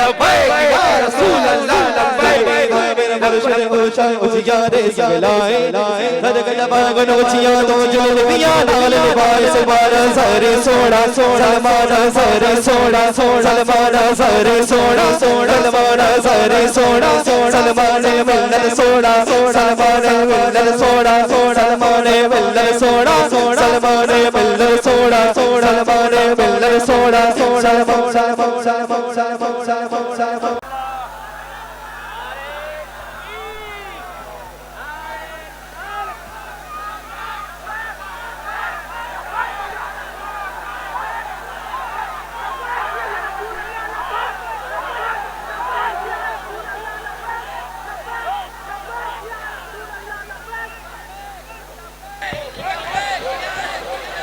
لبیک یا رسول اللہ لبیک میرے مرشد اوشان اجیارے سگلائے صدق لباگ نوچیاں تو جو نبیاں نال نبائے سبارا سارے سوڑا سلمانا سارے سوڑا سلمانا سارے سوڑا سلمانا سارے سوڑا سلمانے ملل سوڑا سلمانے ملل سوڑا سلمانے ملل سوڑا سلمانے ملل سوڑا سلمانے ملل سوڑا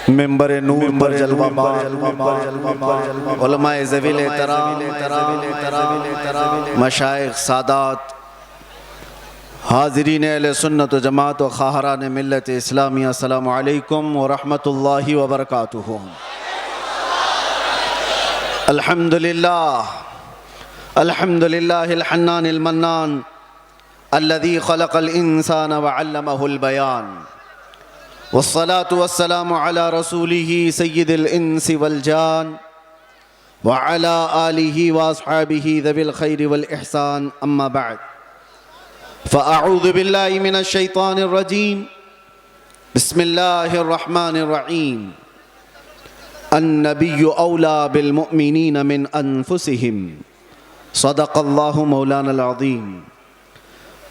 ممبر نور پر جلوہ بار علماء ذویل احترام مشائخ سادات حاضرین اہل سنت و جماعت و خواہران ملت اسلامیہ السلام علیکم ورحمۃ اللہ وبرکاتہ الحمدللہ الحنان المنان الذي خلق الانسان وعلمه البيان والصلاة والسلام على رسوله سيد الإنس والجان وعلى آله وأصحابه ذوي الخير والإحسان أما بعد فأعوذ بالله من الشيطان الرجيم بسم الله الرحمن الرحيم النبي أولى بالمؤمنين من أنفسهم صدق الله مولانا العظيم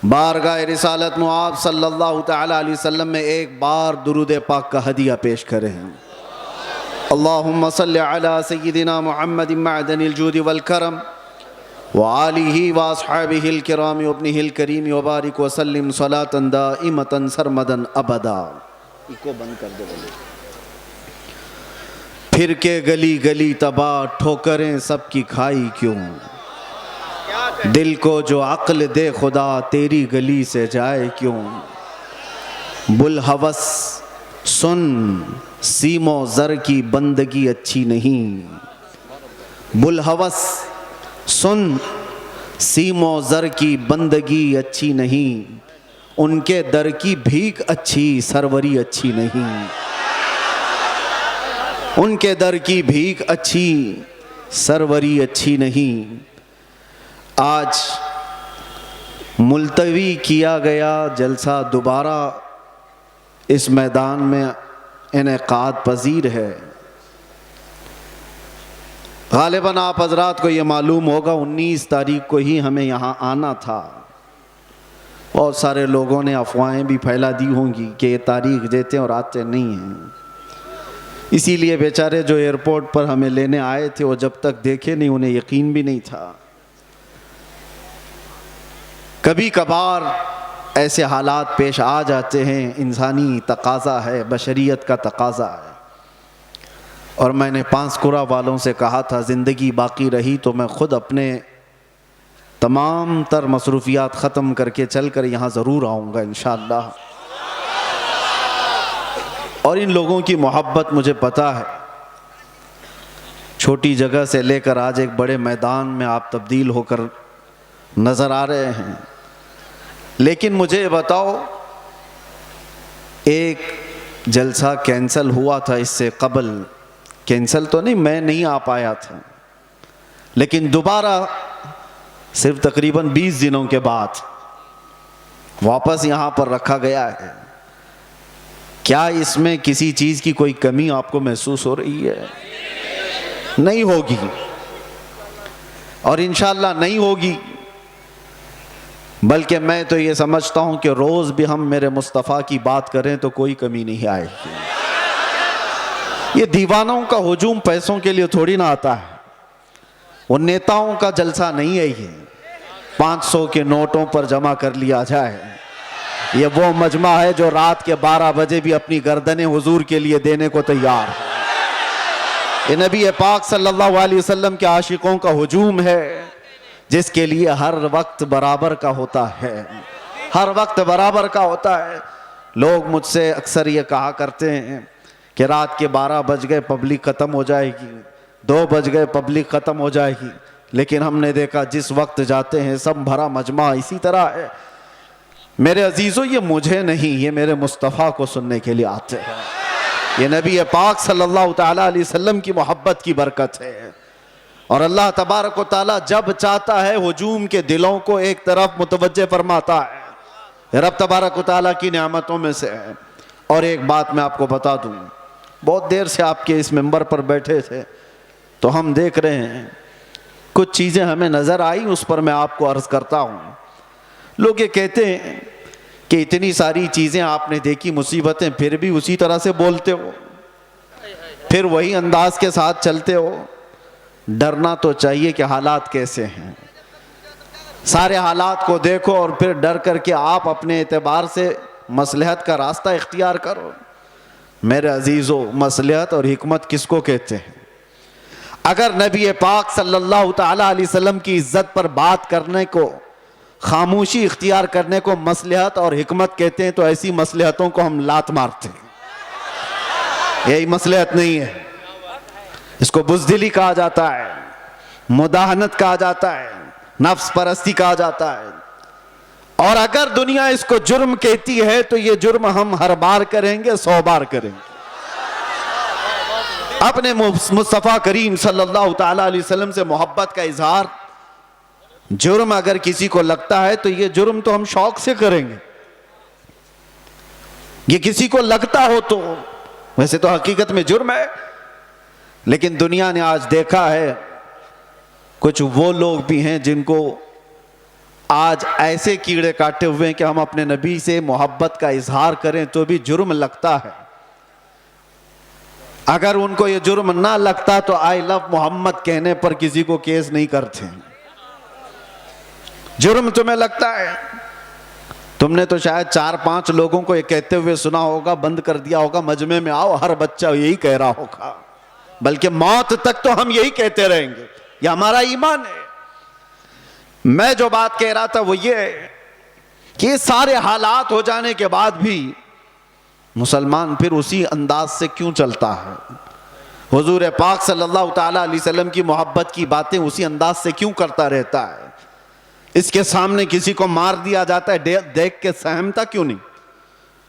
بارگاہ رسالت معاب صلی اللہ تعالیٰ علیہ وسلم میں ایک بار درود پاک کا ہدیہ پیش کریں اللہم صلی علی سیدنا محمد معدن الجود والکرم وآلہ واصحابہ الکرام وابنہ الکریم وبارک وسلم صلاة دائمتا سرمدا ابدا کو بند کر دے بولے پھر کے گلی گلی تباہ ٹھوکریں سب کی کھائی کیوں دل کو جو عقل دے خدا تیری گلی سے جائے کیوں بلحوث سن سیم و زر کی بندگی اچھی نہیں بلحوث سن سیم و زر کی بندگی اچھی نہیں ان کے در کی بھیک اچھی سروری اچھی نہیں ان کے در کی بھیک اچھی سروری اچھی نہیں آج ملتوی کیا گیا جلسہ دوبارہ اس میدان میں انعقاد پذیر ہے غالباً آپ حضرات کو یہ معلوم ہوگا 19 تاریخ کو ہی ہمیں یہاں آنا تھا بہت سارے لوگوں نے افواہیں بھی پھیلا دی ہوں گی کہ یہ تاریخ دیتے اور آتے نہیں ہیں اسی لیے بیچارے جو ایئرپورٹ پر ہمیں لینے آئے تھے وہ جب تک دیکھے نہیں انہیں یقین بھی نہیں تھا کبھی کبھار ایسے حالات پیش آ جاتے ہیں انسانی تقاضا ہے بشریت کا تقاضا ہے اور میں نے پانسکورہ والوں سے کہا تھا زندگی باقی رہی تو میں خود اپنے تمام تر مصروفیات ختم کر کے چل کر یہاں ضرور آؤں گا انشاءاللہ اور ان لوگوں کی محبت مجھے پتہ ہے چھوٹی جگہ سے لے کر آج ایک بڑے میدان میں آپ تبدیل ہو کر نظر آ رہے ہیں لیکن مجھے یہ بتاؤ ایک جلسہ کینسل ہوا تھا اس سے قبل کینسل تو نہیں میں نہیں آ پایا تھا لیکن دوبارہ صرف تقریباً 20 دنوں کے بعد واپس یہاں پر رکھا گیا ہے کیا اس میں کسی چیز کی کوئی کمی آپ کو محسوس ہو رہی ہے نہیں ہوگی اور انشاءاللہ نہیں ہوگی بلکہ میں تو یہ سمجھتا ہوں کہ روز بھی ہم میرے مصطفیٰ کی بات کریں تو کوئی کمی نہیں آئے گی یہ دیوانوں کا ہجوم پیسوں کے لیے تھوڑی نہ آتا ہے وہ نیتاؤں کا جلسہ نہیں ہے یہ 500 کے نوٹوں پر جمع کر لیا جائے یہ وہ مجمع ہے جو رات کے 12 بجے بھی اپنی گردنیں حضور کے لیے دینے کو تیار ہے یہ نبی پاک صلی اللہ علیہ وسلم کے عاشقوں کا ہجوم ہے جس کے لیے ہر وقت برابر کا ہوتا ہے ہر وقت برابر کا ہوتا ہے لوگ مجھ سے اکثر یہ کہا کرتے ہیں کہ رات کے 12 بج گئے پبلک ختم ہو جائے گی 2 بج گئے پبلک ختم ہو جائے گی لیکن ہم نے دیکھا جس وقت جاتے ہیں سب بھرا مجمع اسی طرح ہے. میرے عزیزو یہ مجھے نہیں، یہ میرے مصطفیٰ کو سننے کے لیے آتے ہیں. یہ نبی پاک صلی اللہ تعالیٰ علیہ وسلم کی محبت کی برکت ہے. اور اللہ تبارک و تعالیٰ جب چاہتا ہے ہجوم کے دلوں کو ایک طرف متوجہ فرماتا ہے. رب تبارک و تعالیٰ کی نعمتوں میں سے ہے. اور ایک بات میں آپ کو بتا دوں، بہت دیر سے آپ کے اس منبر پر بیٹھے تھے تو ہم دیکھ رہے ہیں کچھ چیزیں ہمیں نظر آئی، اس پر میں آپ کو عرض کرتا ہوں. لوگ یہ کہتے ہیں کہ اتنی ساری چیزیں آپ نے دیکھی، مصیبتیں، پھر بھی اسی طرح سے بولتے ہو، پھر وہی انداز کے ساتھ چلتے ہو. ڈرنا تو چاہیے کہ حالات کیسے ہیں. سارے حالات کو دیکھو اور پھر ڈر کر کے آپ اپنے اعتبار سے مصلحت کا راستہ اختیار کرو. میرے عزیزو، مصلحت اور حکمت کس کو کہتے ہیں؟ اگر نبی پاک صلی اللہ تعالیٰ علیہ وسلم کی عزت پر بات کرنے کو، خاموشی اختیار کرنے کو مصلحت اور حکمت کہتے ہیں تو ایسی مصلحتوں کو ہم لات مارتے ہیں. یہی مصلحت نہیں ہے. اس کو بزدلی کہا جاتا ہے، مداہنت کہا جاتا ہے، نفس پرستی کہا جاتا ہے. اور اگر دنیا اس کو جرم کہتی ہے تو یہ جرم ہم ہر بار کریں گے، 100 بار کریں گے. اپنے مصطفیٰ کریم صلی اللہ تعالیٰ علیہ وسلم سے محبت کا اظہار جرم اگر کسی کو لگتا ہے تو یہ جرم تو ہم شوق سے کریں گے. یہ کسی کو لگتا ہو تو ویسے تو حقیقت میں جرم ہے. لیکن دنیا نے آج دیکھا ہے کچھ وہ لوگ بھی ہیں جن کو آج ایسے کیڑے کاٹے ہوئے ہیں کہ ہم اپنے نبی سے محبت کا اظہار کریں تو بھی جرم لگتا ہے. اگر ان کو یہ جرم نہ لگتا تو آئی لو محمد کہنے پر کسی کو کیس نہیں کرتے. جرم تمہیں لگتا ہے. تم نے تو شاید 4-5 لوگوں کو یہ کہتے ہوئے سنا ہوگا، بند کر دیا ہوگا، مجمع میں آؤ، ہر بچہ یہی کہہ رہا ہوگا، بلکہ موت تک تو ہم یہی کہتے رہیں گے. یہ ہمارا ایمان ہے. میں جو بات کہہ رہا تھا وہ یہ ہے کہ یہ سارے حالات ہو جانے کے بعد بھی مسلمان پھر اسی انداز سے کیوں چلتا ہے؟ حضور پاک صلی اللہ تعالیٰ علیہ وسلم کی محبت کی باتیں اسی انداز سے کیوں کرتا رہتا ہے؟ اس کے سامنے کسی کو مار دیا جاتا ہے، دیکھ کے سہمتا کیوں نہیں؟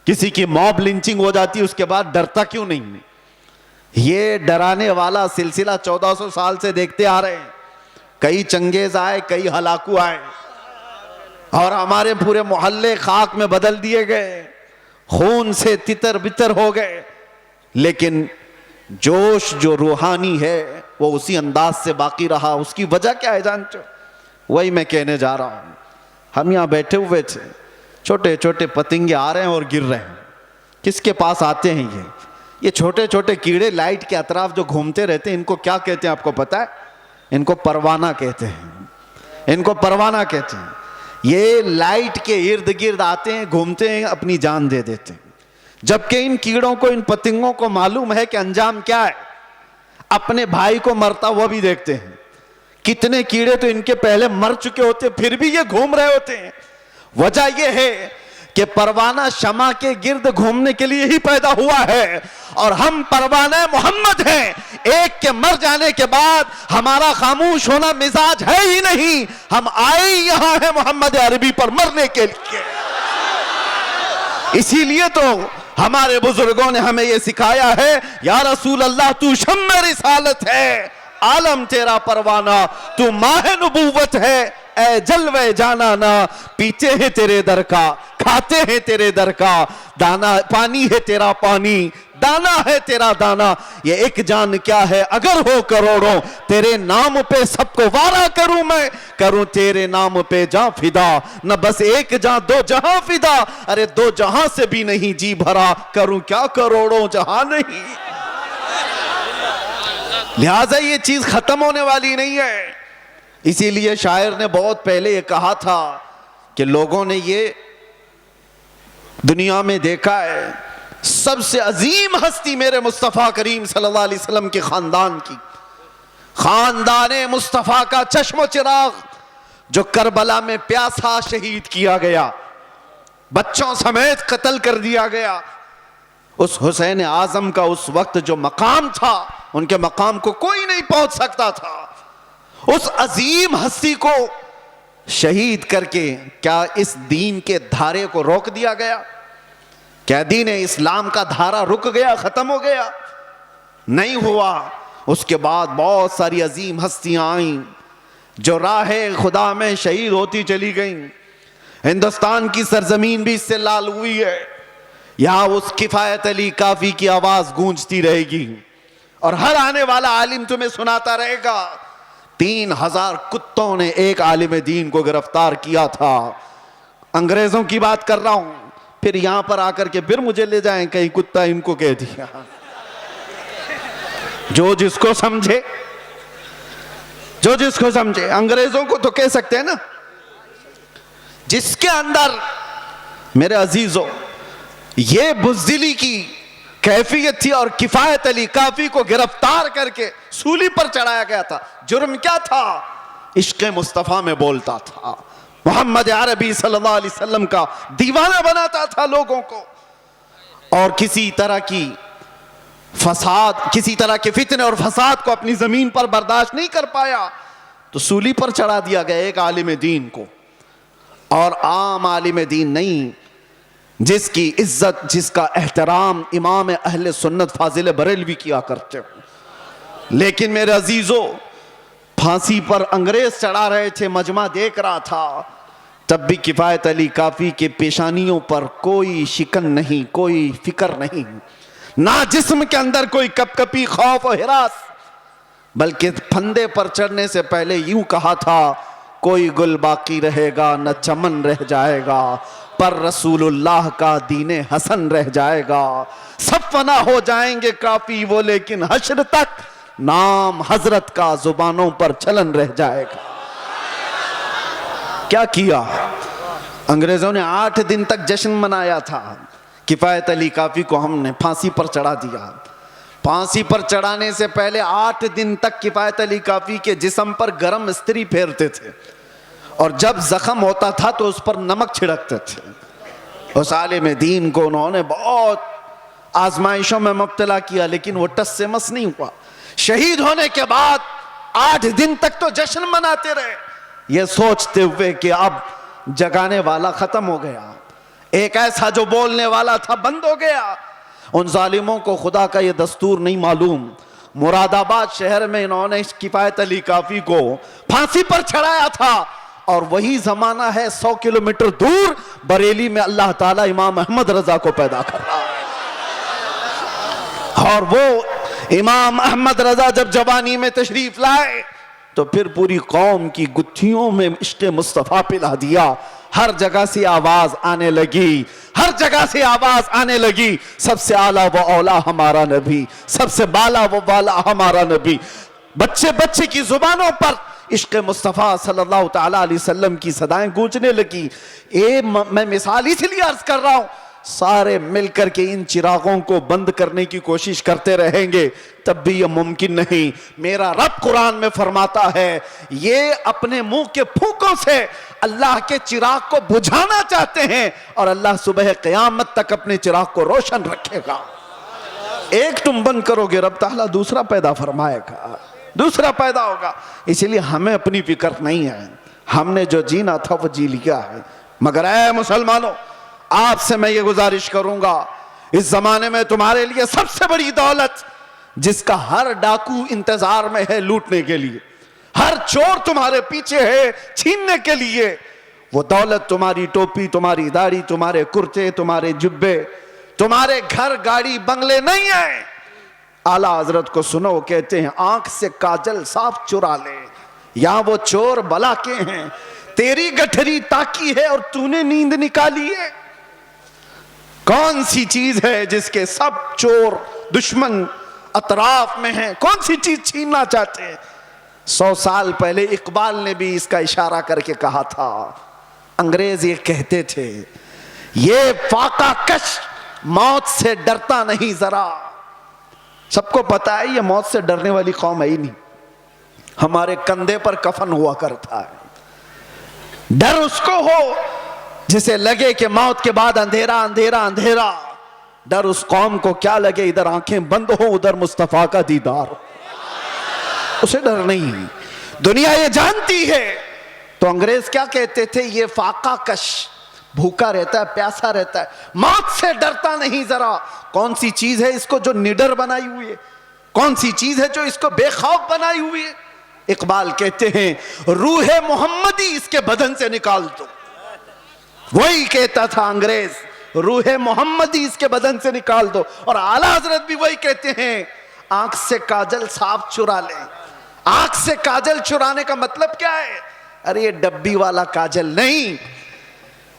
کسی کی موب لنچنگ ہو جاتی ہے اس کے بعد ڈرتا کیوں نہیں؟ یہ ڈرانے والا سلسلہ 1400 سال سے دیکھتے آ رہے ہیں. کئی چنگیز آئے، کئی ہلاکو آئے اور ہمارے پورے محلے خاک میں بدل دیے گئے، خون سے تتر بتر ہو گئے. لیکن جوش جو روحانی ہے وہ اسی انداز سے باقی رہا. اس کی وجہ کیا ہے جانتے ہو؟ وہی میں کہنے جا رہا ہوں. ہم یہاں بیٹھے ہوئے تھے، چھوٹے چھوٹے پتنگے آ رہے ہیں اور گر رہے ہیں. کس کے پاس آتے ہیں یہ چھوٹے چھوٹے کیڑے لائٹ کے اطراف جو گھومتے رہتے ہیں، ان کو کیا کہتے ہیں آپ کو پتا ہے؟ ان کو پروانہ کہتے ہیں. ان کو پروانہ کہتے ہیں. یہ لائٹ کے ارد گرد آتے ہیں، گھومتے ہیں، اپنی جان دے دیتے ہیں. جبکہ ان کیڑوں کو، ان پتنگوں کو معلوم ہے کہ انجام کیا ہے. اپنے بھائی کو مرتا ہوا بھی دیکھتے ہیں. کتنے کیڑے تو ان کے پہلے مر چکے ہوتے پھر بھی یہ گھوم رہے ہوتے ہیں. وجہ یہ ہے کہ پروانہ شمع کے گرد گھومنے کے لیے ہی پیدا ہوا ہے، اور ہم پروانہ محمد ہیں. ایک کے مر جانے کے بعد ہمارا خاموش ہونا مزاج ہے ہی نہیں. ہم آئے یہاں ہیں محمد عربی پر مرنے کے لیے. اسی لیے تو ہمارے بزرگوں نے ہمیں یہ سکھایا ہے، یا رسول اللہ تو شمع رسالت ہے، عالم تیرا پروانہ، تو ماہ نبوت ہے، اے جلوے جانانا. پیتے ہیں تیرے در کا، کھاتے ہیں تیرے در کا، دانا پانی ہے تیرا پانی، دانا ہے تیرا دانا. یہ ایک جان کیا ہے اگر ہو کروڑوں، تیرے نام پہ سب کو وارا کروں میں، کروں تیرے نام پہ جاں فدا. نہ بس ایک جاں 2 جہاں فدا، ارے 2 جہاں سے بھی نہیں جی بھرا، کروں کیا کروڑوں جہاں نہیں. لہٰذا یہ چیز ختم ہونے والی نہیں ہے. اسی لیے شاعر نے بہت پہلے یہ کہا تھا کہ لوگوں نے یہ دنیا میں دیکھا ہے، سب سے عظیم ہستی میرے مصطفیٰ کریم صلی اللہ علیہ وسلم کے خاندان کی، خاندان مصطفیٰ کا چشم و چراغ، جو کربلا میں پیاسا شہید کیا گیا، بچوں سمیت قتل کر دیا گیا. اس حسین اعظم کا اس وقت جو مقام تھا، ان کے مقام کو کوئی نہیں پہنچ سکتا تھا. اس عظیم ہستی کو شہید کر کے کیا اس دین کے دھارے کو روک دیا گیا؟ کیا دین اسلام کا دھارا رک گیا، ختم ہو گیا؟ نہیں ہوا۔ اس کے بعد بہت ساری عظیم ہستیاں آئیں جو راہ خدا میں شہید ہوتی چلی گئیں۔ ہندوستان کی سرزمین بھی اس سے لال ہوئی ہے۔ یہاں اس کفایت علی کافی کی آواز گونجتی رہے گی، اور ہر آنے والا عالم تمہیں سناتا رہے گا 3000 کتوں نے ایک عالم دین کو گرفتار کیا تھا۔ انگریزوں کی بات کر رہا ہوں، پھر یہاں پر آ کر کے پھر مجھے لے جائیں کہیں کتا ان کو کہہ دیا۔ جو جس کو سمجھے، جو جس کو سمجھے۔ انگریزوں کو تو کہہ سکتے ہیں نا، جس کے اندر میرے عزیزوں یہ بزدلی کی کیفیت تھی، اور کفایت علی کافی کو گرفتار کر کے سولی پر چڑھایا گیا تھا۔ جرم کیا تھا؟ عشق مصطفیٰ میں بولتا تھا، محمد عربی صلی اللہ علیہ وسلم کا دیوانہ بناتا تھا لوگوں کو، اور کسی طرح کی فساد، کسی طرح کے فتنے اور فساد کو اپنی زمین پر برداشت نہیں کر پایا، تو سولی پر چڑھا دیا گیا ایک عالم دین کو، اور عام عالم دین نہیں، جس کی عزت، جس کا احترام امام اہل سنت فاضل بریلوی کیا کرتے ہو۔ لیکن میرے عزیزو، پھانسی پر انگریز چڑھا رہے تھے، مجمع دیکھ رہا تھا، تب بھی کفایت علی کافی کے پیشانیوں پر کوئی شکن نہیں، کوئی فکر نہیں، نہ جسم کے اندر کوئی کپ کپی، خوف و ہراس، بلکہ پھندے پر چڑھنے سے پہلے یوں کہا تھا، کوئی گل باقی رہے گا نہ چمن رہ جائے گا، پر رسول اللہ کا دین حسن رہ جائے گا، سب فنا ہو جائیں گے کافی وہ، لیکن حشر تک نام حضرت کا زبانوں پر چلن رہ جائے گا۔ کیا کیا؟ انگریزوں نے 8 دن تک جشن منایا تھا، کفایت علی کافی کو ہم نے پھانسی پر چڑھا دیا۔ پھانسی پر چڑھانے سے پہلے 8 دن تک کفایت علی کافی کے جسم پر گرم استری پھیرتے تھے، اور جب زخم ہوتا تھا تو اس پر نمک چھڑکتے تھے۔ اس عالم دین کو انہوں نے بہت آزمائشوں میں مبتلا کیا، لیکن وہ ٹس سے مس نہیں ہوا۔ شہید ہونے کے بعد 8 دن تک تو جشن مناتے رہے، یہ سوچتے ہوئے کہ اب جگانے والا ختم ہو گیا، ایک ایسا جو بولنے والا تھا بند ہو گیا۔ ان ظالموں کو خدا کا یہ دستور نہیں معلوم، مراد آباد شہر میں انہوں نے کفایت علی کافی کو پھانسی پر چڑھایا تھا، اور وہی زمانہ ہے 100 کلومیٹر دور بریلی میں اللہ تعالیٰ امام احمد رضا کو پیدا کر رہا ہے، اور وہ امام احمد رضا جب جوانی میں تشریف لائے تو پھر پوری قوم کی گتھیوں میں عشق مصطفیٰ پلا دیا۔ ہر جگہ سے آواز آنے لگی، ہر جگہ سے آواز آنے لگی، سب سے اعلیٰ و اولیٰ ہمارا نبی، سب سے بالا و بالا ہمارا نبی۔ بچے بچے کی زبانوں پر عشق مصطفیٰ صلی اللہ تعالیٰ علیہ وسلم کی صدائیں گونجنے لگی۔ میں مثال اس لیے عرض کر رہا ہوں، سارے مل کر کے ان چراغوں کو بند کرنے کی کوشش کرتے رہیں گے تب بھی یہ ممکن نہیں۔ میرا رب قرآن میں فرماتا ہے، یہ اپنے منہ کے پھونکوں سے اللہ کے چراغ کو بجھانا چاہتے ہیں، اور اللہ صبح قیامت تک اپنے چراغ کو روشن رکھے گا۔ ایک تم بند کرو گے، رب تعالیٰ دوسرا پیدا فرمائے گا، دوسرا پیدا ہوگا۔ اس لیے ہمیں اپنی فکر نہیں ہے، ہم نے جو جینا تھا وہ جی لیا ہے۔ مگر اے مسلمانوں، آپ سے میں یہ گزارش کروں گا، اس زمانے میں تمہارے لیے سب سے بڑی دولت جس کا ہر ڈاکو انتظار میں ہے لوٹنے کے لیے، ہر چور تمہارے پیچھے ہے چھیننے کے لیے، وہ دولت تمہاری ٹوپی، تمہاری داڑھی، تمہارے کرتے، تمہارے جبے، تمہارے گھر گاڑی بنگلے نہیں ہیں۔ اعلیٰ حضرت کو سنو، کہتے ہیں آنکھ سے کاجل صاف چرا لے، یہاں وہ چور بلا کے ہیں، تیری گٹھری تاکی ہے اور تو نے نیند نکالی ہے۔ کون سی چیز ہے جس کے سب چور دشمن اطراف میں ہیں؟ کون سی چیز چھیننا چاہتے ہیں؟ 100 سال پہلے اقبال نے بھی اس کا اشارہ کر کے کہا تھا، انگریز یہ کہتے تھے، یہ فاقہ کش موت سے ڈرتا نہیں ذرا۔ سب کو پتا ہے یہ موت سے ڈرنے والی قوم ہے ہی نہیں، ہمارے کندھے پر کفن ہوا کرتا ہے۔ ڈر اس کو ہو جسے لگے کہ موت کے بعد اندھیرا اندھیرا اندھیرا، ڈر اس قوم کو کیا لگے ادھر آنکھیں بند ہو ادھر مصطفیٰ کا دیدار ہو، اسے ڈر نہیں۔ دنیا یہ جانتی ہے. تو انگریز کیا کہتے تھے؟ یہ فاقہ کش، بھوکا رہتا ہے، پیاسا رہتا ہے، موت سے ڈرتا نہیں ذرا. کون سی چیز ہے اس کو جو نڈر بنائی ہوئی ہے؟ کون سی چیز ہے جو اس کو بے خوف بنائی ہوئی ہے؟ اقبال کہتے ہیں روح محمدی اس کے بدن سے نکال دو. وہی کہتا تھا انگریز، روح محمدی اس کے بدن سے نکال دو. اور اعلیٰ حضرت بھی وہی کہتے ہیں آنکھ سے کاجل صاف چرا لیں. آنکھ سے کاجل چرانے کا مطلب کیا ہے؟ ارے یہ ڈبی والا کاجل نہیں،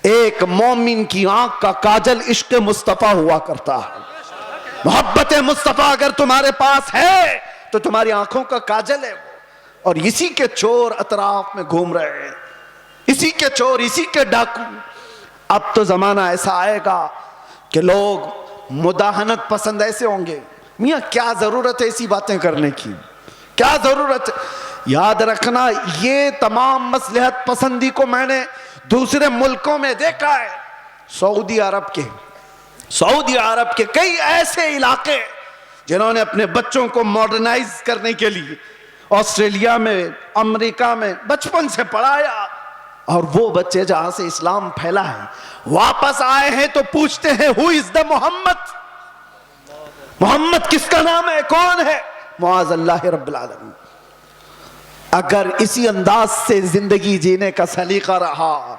ایک مومن کی آنکھ کا کاجل عشق مصطفیٰ ہوا کرتا ہے. محبت مصطفیٰ اگر تمہارے پاس ہے تو تمہاری آنکھوں کا کاجل ہے. اور اسی کے چور اطراف میں گھوم رہے ہیں، اسی کے چور، اسی کے ڈاکو. اب تو زمانہ ایسا آئے گا کہ لوگ مداہنت پسند ایسے ہوں گے. میاں کیا ضرورت ہے ایسی باتیں کرنے کی؟ کیا ضرورت ہے؟ یاد رکھنا یہ تمام مصلحت پسندی کو میں نے دوسرے ملکوں میں دیکھا ہے. سعودی عرب کے کئی ایسے علاقے جنہوں نے اپنے بچوں کو ماڈرنائز کرنے کے لیے آسٹریلیا میں، امریکہ میں بچپن سے پڑھایا. اور وہ بچے جہاں سے اسلام پھیلا ہے واپس آئے ہیں تو پوچھتے ہیں who is the محمد؟ محمد کس کا نام ہے؟ کون ہے؟ معاذ اللہ رب العالمین. اگر اسی انداز سے زندگی جینے کا سلیقہ رہا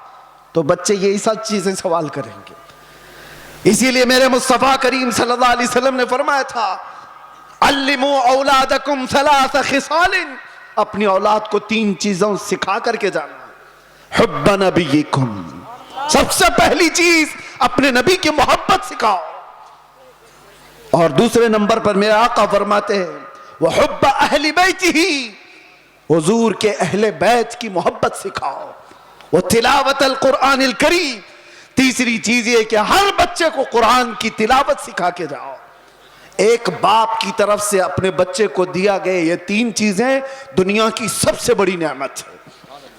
تو بچے یہی سب چیزیں سوال کریں گے. اسی لیے میرے مصطفیٰ کریم صلی اللہ علیہ وسلم نے فرمایا تھا علموا اولادکم ثلاث خصال، اپنی اولاد کو 3 چیزوں سکھا کر کے جانا. حب نبیکم، سب سے پہلی چیز اپنے نبی کی محبت سکھاؤ. اور دوسرے نمبر پر میرے آقا فرماتے ہیں وحب اہل بیتہ، حضور کے اہل بیت کی محبت سکھاؤ. وتلاوت القرآن الکریم، تیسری چیز یہ کہ ہر بچے کو قرآن کی تلاوت سکھا کے جاؤ. ایک باپ کی طرف سے اپنے بچے کو دیا گئے یہ 3 چیزیں دنیا کی سب سے بڑی نعمت ہے،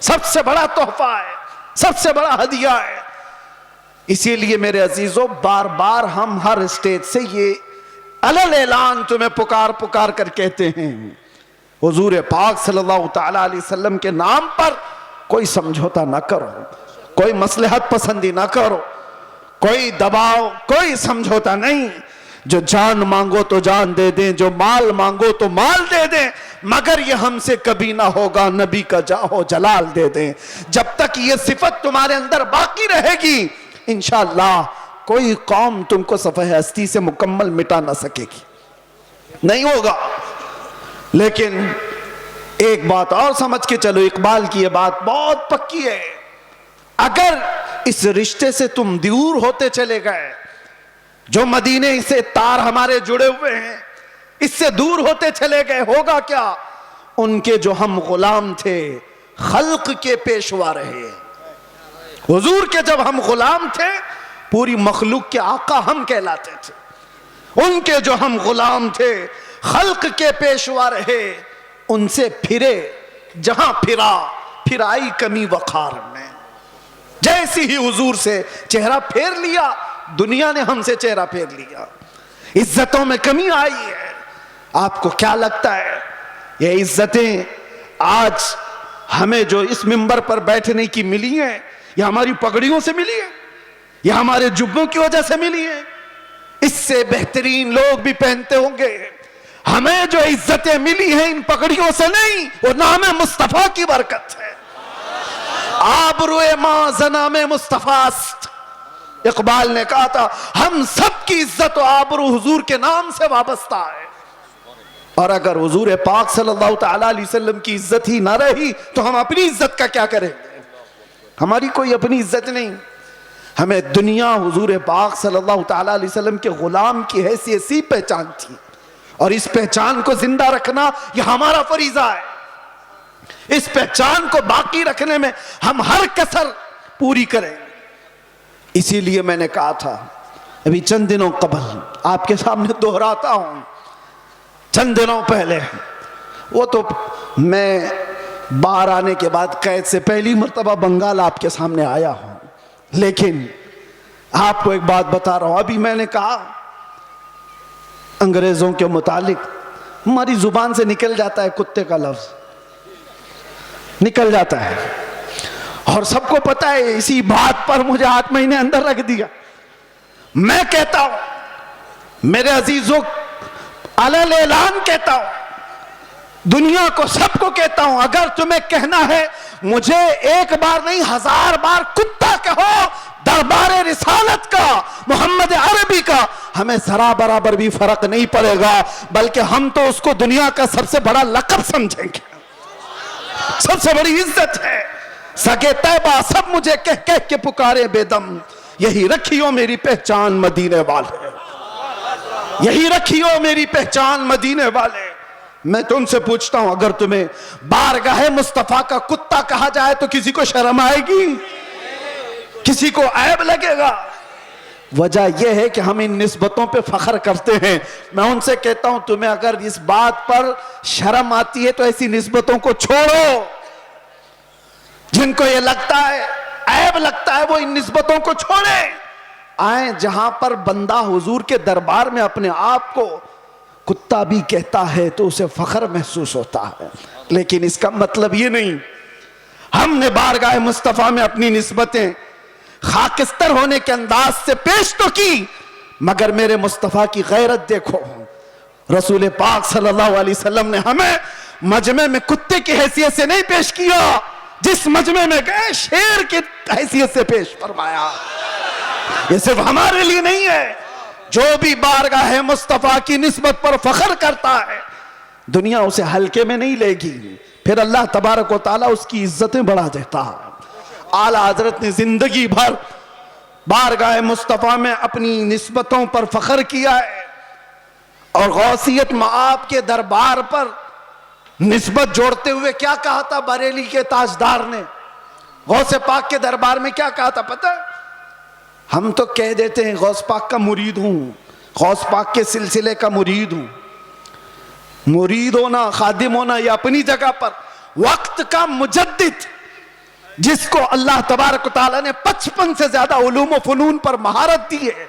سب سے بڑا تحفہ ہے، سب سے بڑا ہدیہ ہے. اسی لیے میرے عزیزوں بار بار ہم ہر اسٹیج سے یہ علل اعلان تمہیں پکار کر کہتے ہیں حضور پاک صلی اللہ تعالی علیہ وسلم کے نام پر کوئی سمجھوتا نہ کرو، کوئی مصلحت پسندی نہ کرو، کوئی دباؤ، کوئی سمجھوتا نہیں. جو جان مانگو تو جان دے دیں، جو مال مانگو تو مال دے دیں، مگر یہ ہم سے کبھی نہ ہوگا نبی کا جاہو جلال دے دیں. جب تک یہ صفت تمہارے اندر باقی رہے گی انشاءاللہ کوئی قوم تم کو صفحہ ہستی سے مکمل مٹا نہ سکے گی، نہیں ہوگا. لیکن ایک بات اور سمجھ کے چلو، اقبال کی یہ بات بہت پکی ہے. اگر اس رشتے سے تم دور ہوتے چلے گئے، جو مدینے سے تار ہمارے جڑے ہوئے ہیں اس سے دور ہوتے چلے گئے، ہوگا کیا؟ ان کے جو ہم غلام تھے خلق کے پیشوا رہے. حضور کے جب ہم غلام تھے پوری مخلوق کے آقا ہم کہلاتے تھے. ان کے جو ہم غلام تھے خلق کے پیشوا رہے. ان سے پھرے جہاں پھرائی کمی وقار میں. جیسی ہی حضور سے چہرہ پھیر لیا دنیا نے ہم سے چہرہ پھیر لیا. عزتوں میں کمی آئی ہے. آپ کو کیا لگتا ہے یہ عزتیں آج ہمیں جو اس منبر پر بیٹھنے کی ملی ہیں یہ ہماری پگڑیوں سے ملی ہے، یہ ہمارے جبوں کی وجہ سے ملی ہے؟ اس سے بہترین لوگ بھی پہنتے ہوں گے. ہمیں جو عزتیں ملی ہیں ان پگڑیوں سے نہیں، وہ نام مصطفیٰ کی برکت ہے. آبروئے ماں زنام مصطفیٰ است. اقبال نے کہا تھا ہم سب کی عزت و آبرو حضور کے نام سے وابستہ ہے. اور اگر حضور پاک صلی اللہ تعالی علیہ وسلم کی عزت ہی نہ رہی تو ہم اپنی عزت کا کیا کریں؟ ہماری کوئی اپنی عزت نہیں. ہمیں دنیا حضور پاک صلی اللہ تعالی علیہ وسلم کے غلام کی حیثیت سی پہچان تھی، اور اس پہچان کو زندہ رکھنا یہ ہمارا فریضہ ہے. اس پہچان کو باقی رکھنے میں ہم ہر کسر پوری کریں. اسی لیے میں نے کہا تھا ابھی چند دنوں قبل آپ کے سامنے دہراتا ہوں، چند دنوں پہلے، وہ تو میں باہر آنے کے بعد قید سے پہلی مرتبہ بنگال آپ کے سامنے آیا ہوں، لیکن آپ کو ایک بات بتا رہا ہوں. ابھی میں نے کہا انگریزوں کے متعلق ہماری زبان سے نکل جاتا ہے کتے کا لفظ. نکل جاتا ہے. اور سب کو پتا ہے اسی بات پر مجھے 8 مہینے اندر رکھ دیا. میں کہتا ہوں میرے عزیزوں، علل اعلان کہتا ہوں، دنیا کو سب کو کہتا ہوں، اگر تمہیں کہنا ہے مجھے ایک بار نہیں 1000 بار کتا کہو دربار رسالت کا، محمد عربی کا، ہمیں ذرا برابر بھی فرق نہیں پڑے گا، بلکہ ہم تو اس کو دنیا کا سب سے بڑا لقب سمجھیں گے، سب سے بڑی عزت ہے. سگے طیبہ سب مجھے کہہ کہہ کے پکارے بے دم، یہی رکھیو میری پہچان مدینے والے، یہی رکھیو میری پہچان مدینے والے. میں تم سے پوچھتا ہوں، اگر تمہیں بارگاہ مصطفیٰ کا کتا کہا جائے تو کسی کو شرم آئے گی؟ کسی کو عیب لگے گا؟ وجہ یہ ہے کہ ہم ان نسبتوں پہ فخر کرتے ہیں. میں ان سے کہتا ہوں تمہیں اگر اس بات پر شرم آتی ہے تو ایسی نسبتوں کو چھوڑو. جن کو یہ لگتا ہے عیب لگتا ہے وہ ان نسبتوں کو چھوڑے. آئیں جہاں پر بندہ حضور کے دربار میں اپنے آپ کو کتا بھی کہتا ہے تو اسے فخر محسوس ہوتا ہے، لیکن اس کا مطلب یہ نہیں. ہم نے بارگاہ مصطفیٰ میں اپنی نسبتیں خاکستر ہونے کے انداز سے پیش تو کی، مگر میرے مصطفیٰ کی غیرت دیکھو. رسول پاک صلی اللہ علیہ وسلم نے ہمیں مجمع میں کتے کی حیثیت سے نہیں پیش کیا، جس مجمع میں گئے شیر کی حیثیت سے پیش فرمایا. یہ صرف ہمارے لیے نہیں ہے، جو بھی بارگاہ مصطفیٰ کی نسبت پر فخر کرتا ہے دنیا اسے ہلکے میں نہیں لے گی، پھر اللہ تبارک و تعالیٰ اس کی عزتیں بڑھا دیتا ہے. اعلیٰ حضرت نے زندگی بھر بارگاہ مصطفیٰ میں اپنی نسبتوں پر فخر کیا ہے، اور غوثیت مآب کے دربار پر نسبت جوڑتے ہوئے کیا کہا تھا بریلی کے تاجدار نے؟ غوث پاک کے دربار میں کیا کہا تھا پتہ؟ ہم تو کہہ دیتے ہیں غوث پاک کا مرید ہوں، غوث پاک کے سلسلے کا مرید ہوں. مرید ہونا، خادم ہونا یہ اپنی جگہ پر، وقت کا مجدد جس کو اللہ تبارک و تعالیٰ نے 55 سے زیادہ علوم و فنون پر مہارت دی ہے،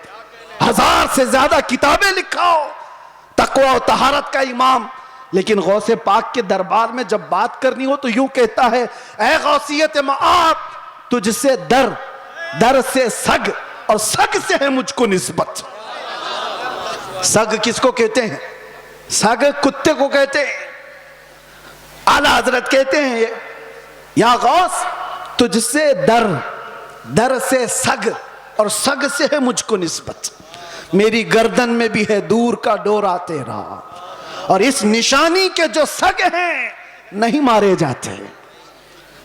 1000 سے زیادہ کتابیں لکھاؤ، تقوی و طہارت کا امام. لیکن غوث پاک کے دربار میں جب بات کرنی ہو تو یوں کہتا ہے، اے غوثیت مآب تجھ سے در، در سے سگ، اور سگ سے ہے مجھ کو نسبت. سگ کس کو کہتے ہیں؟ سگ کتے کو کہتے ہیں. اعلیٰ حضرت کہتے ہیں یا غوث تجھ سے در، در سے سگ، اور سگ سے ہے مجھ کو نسبت. میری گردن میں بھی ہے دور کا ڈورا تیرا، اور اس نشانی کے جو سگ ہیں نہیں مارے جاتے.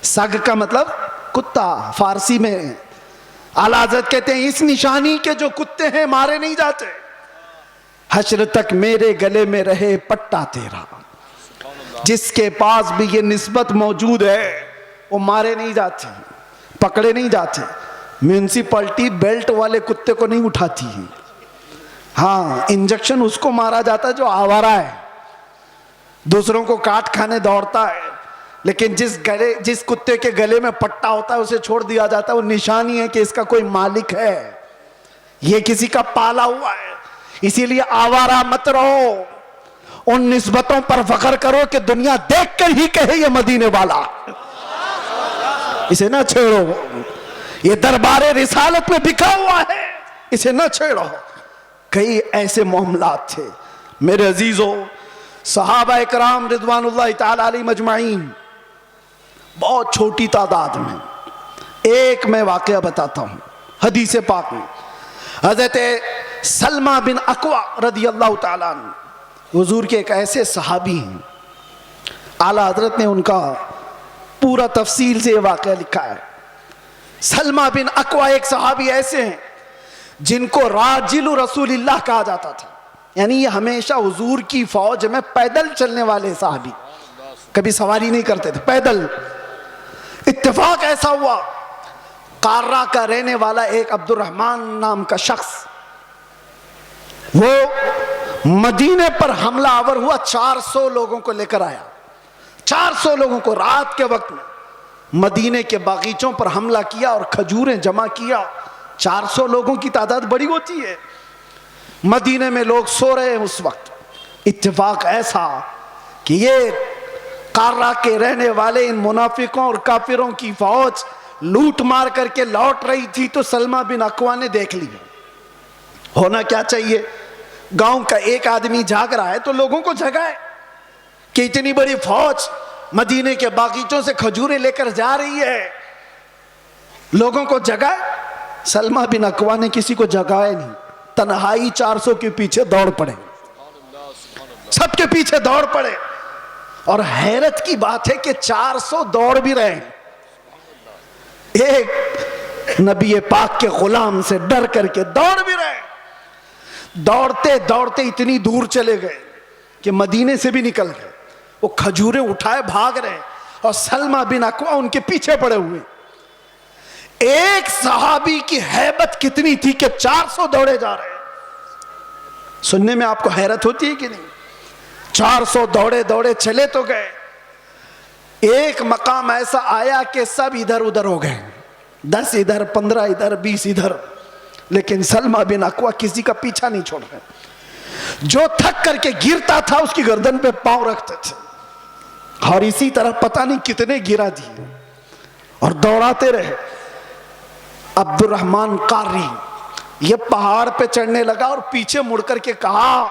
سگ کا مطلب کتا فارسی میں. اعلیٰ حضرت کہتے ہیں اس نشانی کے جو کتے ہیں مارے نہیں جاتے. حشر تک میرے گلے میں رہے پٹا تیرا. جس کے پاس بھی یہ نسبت موجود ہے وہ مارے نہیں جاتے، پکڑے نہیں جاتے. میونسپلٹی بیلٹ والے کتے کو نہیں اٹھاتی، ہاں انجیکشن اس کو مارا جاتا ہے جو آوارہ ہے، دوسروں کو کاٹ کھانے دوڑتا ہے. لیکن جس کتے کے گلے میں پٹا ہوتا ہے اسے چھوڑ دیا جاتا ہے. وہ نشانی ہے کہ اس کا کوئی مالک ہے، یہ کسی کا پالا ہوا ہے. اسی لیے آوارہ مت رہو، ان نسبتوں پر فخر کرو کہ دنیا دیکھ کر ہی کہے یہ مدینے والا. اسے نہ چھیڑو، یہ دربار رسالت میں بکھا ہوا ہے، اسے نہ چھیڑو. کئی ایسے معاملات تھے میرے عزیزوں. صحابہ اکرام رضوان اللہ تعالی علیہ مجمعین بہت چھوٹی تعداد میں. ایک میں واقعہ بتاتا ہوں حدیث پاک میں. حضرت سلمہ بن اکوع رضی اللہ تعالیٰ عنہ حضور کے ایک ایسے صحابی ہیں، اعلیٰ حضرت نے ان کا پورا تفصیل سے یہ واقعہ لکھا ہے. سلمہ بن اکوع ایک صحابی ایسے ہیں جن کو راجل رسول اللہ کہا جاتا تھا، یعنی یہ ہمیشہ حضور کی فوج میں پیدل چلنے والے صحابی، کبھی سواری نہیں کرتے تھے، پیدل. اتفاق ایسا ہوا قارہ کا رہنے والا ایک عبد الرحمن نام کا شخص وہ مدینے پر حملہ آور ہوا، 400 لوگوں کو لے کر آیا. 400 لوگوں کو رات کے وقت میں مدینے کے باغیچوں پر حملہ کیا اور کھجوریں جمع کیا. 400 لوگوں کی تعداد بڑی ہوتی ہے. مدینے میں لوگ سو رہے ہیں اس وقت. اتفاق ایسا کہ یہ قارہ کے رہنے والے ان منافقوں اور کافروں کی فوج لوٹ مار کر کے لوٹ رہی تھی تو سلمہ بن اکوع نے دیکھ لیا. ہونا کیا چاہیے, گاؤں کا ایک آدمی جاگ رہا ہے تو لوگوں کو جگائے کہ اتنی بڑی فوج مدینے کے باغیچوں سے کھجوریں لے کر جا رہی ہے, لوگوں کو جگائے. سلمہ بن اکوع نے کسی کو جگائے نہیں, تنہائی 400 کے پیچھے دوڑ پڑے, سب کے پیچھے دوڑ پڑے. اور حیرت کی بات ہے کہ 400 دوڑ بھی رہے ہیں, ایک نبی پاک کے غلام سے ڈر کر کے دوڑ بھی رہے. دوڑتے دوڑتے اتنی دور چلے گئے کہ مدینے سے بھی نکل گئے. وہ کھجوریں اٹھائے بھاگ رہے اور سلمہ بن اکوع ان کے پیچھے پڑے ہوئے. ایک صحابی کی ہیبت کتنی تھی کہ 400 دوڑے جا رہے ہیں. سننے میں آپ کو حیرت ہوتی ہے کہ نہیں؟ 400 دوڑے دوڑے چلے تو گئے. ایک مقام ایسا آیا کہ سب ادھر ادھر ہو گئے, 10 ادھر 15 ادھر 20 ادھر, لیکن سلمہ بن اکوع کسی کا پیچھا نہیں چھوڑ رہے. جو تھک کر کے گرتا تھا اس کی گردن پہ پاؤں رکھتے تھے, اور اسی طرح پتہ نہیں کتنے گرا دیے اور دوڑاتے رہے. عبد الرحمن قاری یہ پہاڑ پہ چڑھنے لگا اور پیچھے مڑ کر کے کہا